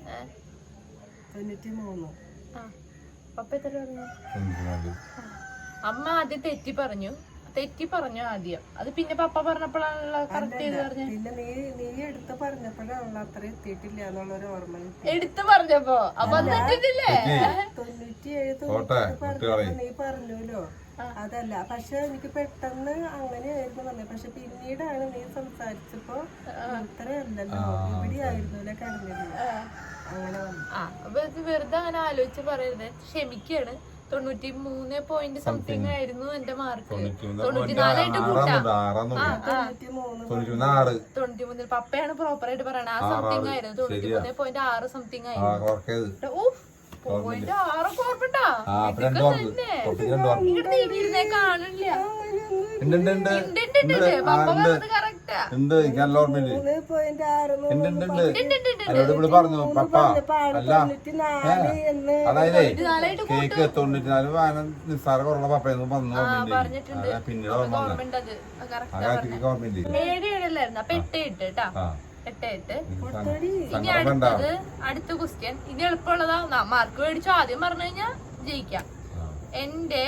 93. പപ്പ എത്ര പറഞ്ഞു? അമ്മ ആദ്യം തെറ്റി പറഞ്ഞു ആദ്യം. അത് പിന്നെ പപ്പ പറഞ്ഞപ്പോഴാണല്ലോ കറക്റ്റ് ചെയ്ത് പറഞ്ഞത്. പിന്നെ നീ എടുത്ത് പറഞ്ഞപ്പോഴാണല്ലോ അത്ര എത്തിയിട്ടില്ല എന്നുള്ളൊരു ഓർമ്മ എടുത്ത് പറഞ്ഞപ്പോ അപ്പൊ അത് തെറ്റിട്ടില്ലേ? 97 നീ പറഞ്ഞല്ലോ. അതല്ല, പക്ഷെ എനിക്ക് പെട്ടെന്ന് അങ്ങനെയായിരുന്നു പറഞ്ഞത്. പക്ഷെ പിന്നീടാണ് നീ സംസാരിച്ചപ്പോ ഇത്രയല്ലല്ലോ, ഇവിടെ ആയിരുന്നല്ലേ കടന്നത്, അങ്ങനെ വന്നു. അപ്പൊ ഇത് വെറുതെ അങ്ങനെ ആലോചിച്ച് പറയരുത്, ക്ഷമിക്കാണ്. 93 പോയിന്റ് സംതിങ് ആയിരുന്നു എന്റെ മാർക്ക്. 94 കൂട്ടാം. 93 പപ്പയാണ് പ്രോപ്പർ ആയിട്ട് പറയണത്. ആ സംതിങ് ആയിരുന്നു 93.6 സംതിങ് ആയിരുന്നു. 0.6 ഓർമ്മണ്ടാ? ഇങ്ങോട്ട് നീട്ടിരുന്നേ കാണില്ല. പപ്പ പറഞ്ഞത് കറക്റ്റാ. പറഞ്ഞു പപ്പ അല്ല അതായത് കേക്ക് 94 നിസ്സാര കുറവുള്ള പപ്പയെന്ന് പറഞ്ഞിട്ടുണ്ട്. പിന്നീട് ഓർമ്മയുണ്ട് അത് കറക്റ്റ്. 7 അപ്പൊ 8 കേട്ടാ. 8 ഇനി അടുത്ത ക്വസ്റ്റ്യൻ. ഇനി എളുപ്പമുള്ളതാ. മാർക്ക് മേടിച്ചു ആദ്യം പറഞ്ഞു കഴിഞ്ഞാ ജയിക്കാം. എന്റെ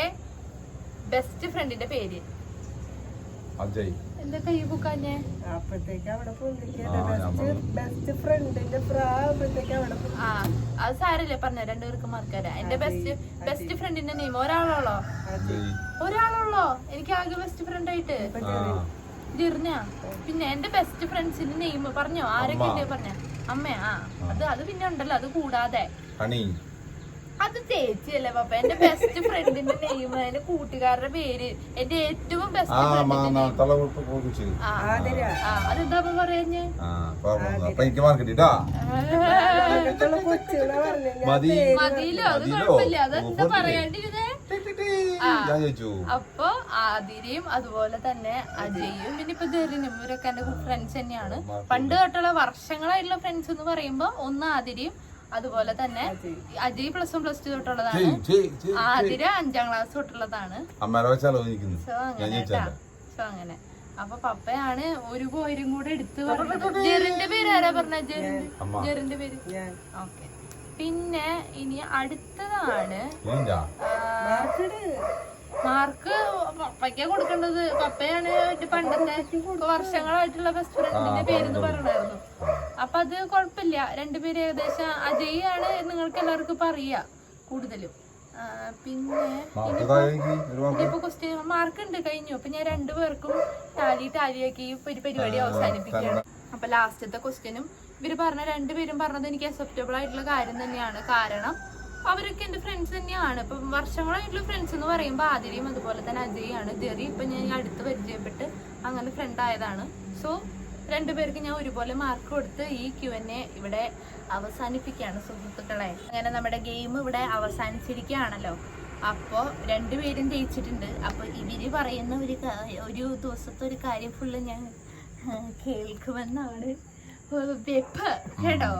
ബെസ്റ്റ് ഫ്രണ്ടിന്റെ പേര് അജയ്. എന്താ കൈ പൂക്കാഞ്ഞേ? അപ്പഴത്തേക്ക് അവിടെ ബെസ്റ്റ് ഫ്രണ്ടിന്റെ അത് സാരല്ലേ പറഞ്ഞ, രണ്ടുപേർക്ക് മാർക്ക് തരാം. എന്റെ ബെസ്റ്റ് ഫ്രണ്ടിന്റെ നെയിം ഒരാളുള്ളോ? എനിക്ക് ആകെ ബെസ്റ്റ് ഫ്രണ്ട് ആയിട്ട് ജെറിന. പിന്നെ എന്റെ ബെസ്റ്റ് ഫ്രണ്ട്സിന്റെ നെയിം പറഞ്ഞോ? ആരൊക്കെ പറഞ്ഞ? അമ്മയാ? അത് പിന്നെ ഉണ്ടല്ലോ. അത് കൂടാതെ അത് ചേച്ചിയല്ലേ പപ്പ. എന്റെ ബെസ്റ്റ് ഫ്രണ്ടിന്റെ നെയിം, എന്റെ കൂട്ടുകാരുടെ പേര്, എന്റെ ഏറ്റവും ബെസ്റ്റ് ഫ്രണ്ടിന്റെ അതെന്താ പറയാഞ്ഞേ? മതിയില്ലോ, അത് കുഴപ്പമില്ല. അതെന്താ പറയാണ്ടിരുന്നേ? അപ്പൊ ആതിരയും അതുപോലെ തന്നെ അജയും പിന്നെ ഇപ്പൊ ജെറിനും ഇവരൊക്കെ എന്റെ ഫ്രണ്ട്സ് തന്നെയാണ്. പണ്ട് തൊട്ടുള്ള വർഷങ്ങളായിട്ടുള്ള ഫ്രണ്ട്സ് എന്ന് പറയുമ്പോ ഒന്ന് ആതിരയും അതുപോലെ തന്നെ അജയ് +1 +2 തൊട്ടുള്ളതാണ്. ആതിര 5ാം ക്ലാസ് തൊട്ടുള്ളതാണ്. സോ അങ്ങനെ അപ്പൊ പപ്പയാണ് ഒരു പോയിരും കൂടെ എടുത്ത് പറഞ്ഞത്. ജെറിന്റെ പേര് ആരാ പറഞ്ഞ? ജെറിന്റെ പേര്. ഓക്കെ. പിന്നെ ഇനി അടുത്തതാണ് മാർക്ക് പപ്പയ്ക്കാ കൊടുക്കേണ്ടത്. പപ്പയാണ് പണ്ടത്തെ വർഷങ്ങളായിട്ടുള്ള ബെസ്റ്റ് ഫ്രണ്ടിന്റെ പേരെന്ന് പറഞ്ഞായിരുന്നു. അപ്പൊ അത് കുഴപ്പമില്ല. രണ്ടുപേരും ഏകദേശം അജയ് ആണ് നിങ്ങൾക്ക് എല്ലാവർക്കും ഇപ്പൊ അറിയാം കൂടുതലും. പിന്നെ ഇപ്പൊ ക്വസ്റ്റ്യൻ മാർക്ക് ഉണ്ട് കഴിഞ്ഞു. അപ്പൊ ഞാൻ രണ്ടുപേർക്കും ടാലിയാക്കി ഒരു പരിപാടി അവസാനിപ്പിക്കുകയാണ്. അപ്പൊ ലാസ്റ്റത്തെ ക്വസ്റ്റ്യനും ഇവര് പറഞ്ഞ രണ്ടുപേരും പറഞ്ഞത് എനിക്ക് അക്സെപ്റ്റബിൾ ആയിട്ടുള്ള കാര്യം തന്നെയാണ്. കാരണം അവരൊക്കെ എന്റെ ഫ്രണ്ട്സ് തന്നെയാണ്. ഇപ്പൊ വർഷങ്ങളായിട്ടുള്ള ഫ്രണ്ട്സ് എന്ന് പറയുമ്പോൾ ആതിരയും അതുപോലെ തന്നെ അജയാണ്. ജെറി ഇപ്പൊ ഞാൻ അടുത്ത് പരിചയപ്പെട്ട് അങ്ങനെ ഫ്രണ്ട് ആയതാണ്. സോ രണ്ടുപേർക്ക് ഞാൻ ഒരുപോലെ മാർക്ക് കൊടുത്ത് ഈ Q&A ഇവിടെ അവസാനിപ്പിക്കുകയാണ് സുഹൃത്തുക്കളെ. അങ്ങനെ നമ്മുടെ ഗെയിം ഇവിടെ അവസാനിച്ചിരിക്കുകയാണല്ലോ. അപ്പോൾ രണ്ടുപേരും ജയിച്ചിട്ടുണ്ട്. അപ്പൊ ഇവര് പറയുന്ന ഒരു ദിവസത്തെ ഒരു കാര്യം ഫുള്ള് ഞാൻ കേൾക്കുമെന്നാണ് കേട്ടോ.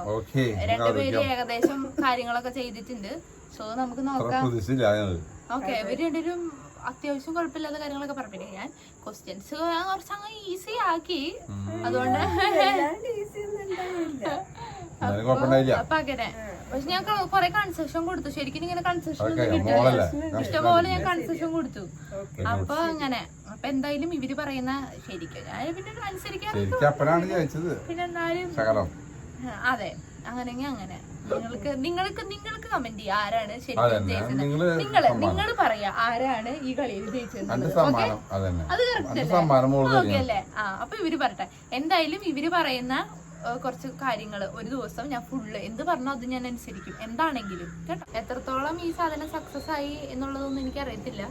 രണ്ടുപേരും ഏകദേശം കാര്യങ്ങളൊക്കെ ചെയ്തിട്ടുണ്ട്. സോ നമുക്ക് നോക്കാം. ഓക്കെ, ഇവര് രണ്ടുപേരും അത്യാവശ്യം കുഴപ്പമില്ലാത്ത കാര്യങ്ങളൊക്കെ പറഞ്ഞില്ല. ഞാൻ ക്വസ്റ്റ്യൻസ് കുറച്ചങ്ങ് ഈസി ആക്കി. അതുകൊണ്ട് അപ്പൊ അങ്ങനെ. പക്ഷെ ഞാൻ കുറെ കൺസെഷൻ കൊടുത്തു. ശരിക്കും ഇങ്ങനെ കൺസെഷൻ ഒന്നും കിട്ടില്ല. ഇഷ്ടംപോലെ ഞാൻ കൺസെഷൻ കൊടുത്തു. അപ്പൊ അങ്ങനെ. അപ്പൊ എന്തായാലും ഇവര് പറയുന്ന ശരിക്കും ഞാൻ പിന്നെ അനുസരിക്കാറുണ്ട്. പിന്നെ എന്നാലും അതെ, അങ്ങനെങ്കിൽ അങ്ങനെ. നിങ്ങൾക്ക് കമന്റ് ചെയ്യാം ആരാണ് ശരിക്കും ജയിച്ചത്. നിങ്ങൾ പറയാ ആരാണ് ഈ കളിയിൽ ജയിച്ചത്. അത് കറക്റ്റ് അല്ലേ? അപ്പൊ ഇവര് പറട്ടെ. എന്തായാലും ഇവര് പറയുന്ന കുറച്ച് കാര്യങ്ങൾ ഒരു ദിവസം ഞാൻ ഫുള്ള് എന്ത് പറഞ്ഞോ അത് ഞാൻ അനുസരിക്കും എന്താണെങ്കിലും കേട്ടോ. എത്രത്തോളം ഈ സാധനം സക്സസ് ആയി എന്നുള്ളതൊന്നും എനിക്ക് അറിയത്തില്ല.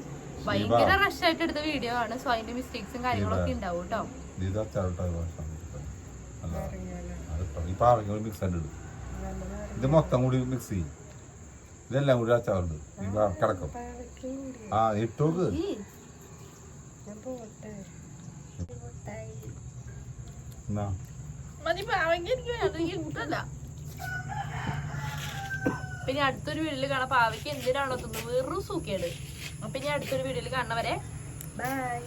ഭയങ്കര റഷ് ആയിട്ട് എടുത്ത വീഡിയോ ആണ്. സോ അതിന്റെ മിസ്റ്റേക്സും കാര്യങ്ങളൊക്കെ ഉണ്ടാവും കേട്ടോ. ഇത് മൊത്തം കൂടി മിക്സ് ചെയ്യും. ഇതെല്ലാം കൂടി അച്ചാറുണ്ട് കിടക്കും. ഇട്ടോക്ക് പിന്നെ അടുത്തൊരു വീട്ടിൽ കാണാം. പാവയ്ക്ക് എന്തിനാണോ തിന്നു വെറും സൂക്കേട്. അപ്പൊ ഇനി അടുത്തൊരു വീഡിയോയിൽ കാണുന്നവരെ ബൈ.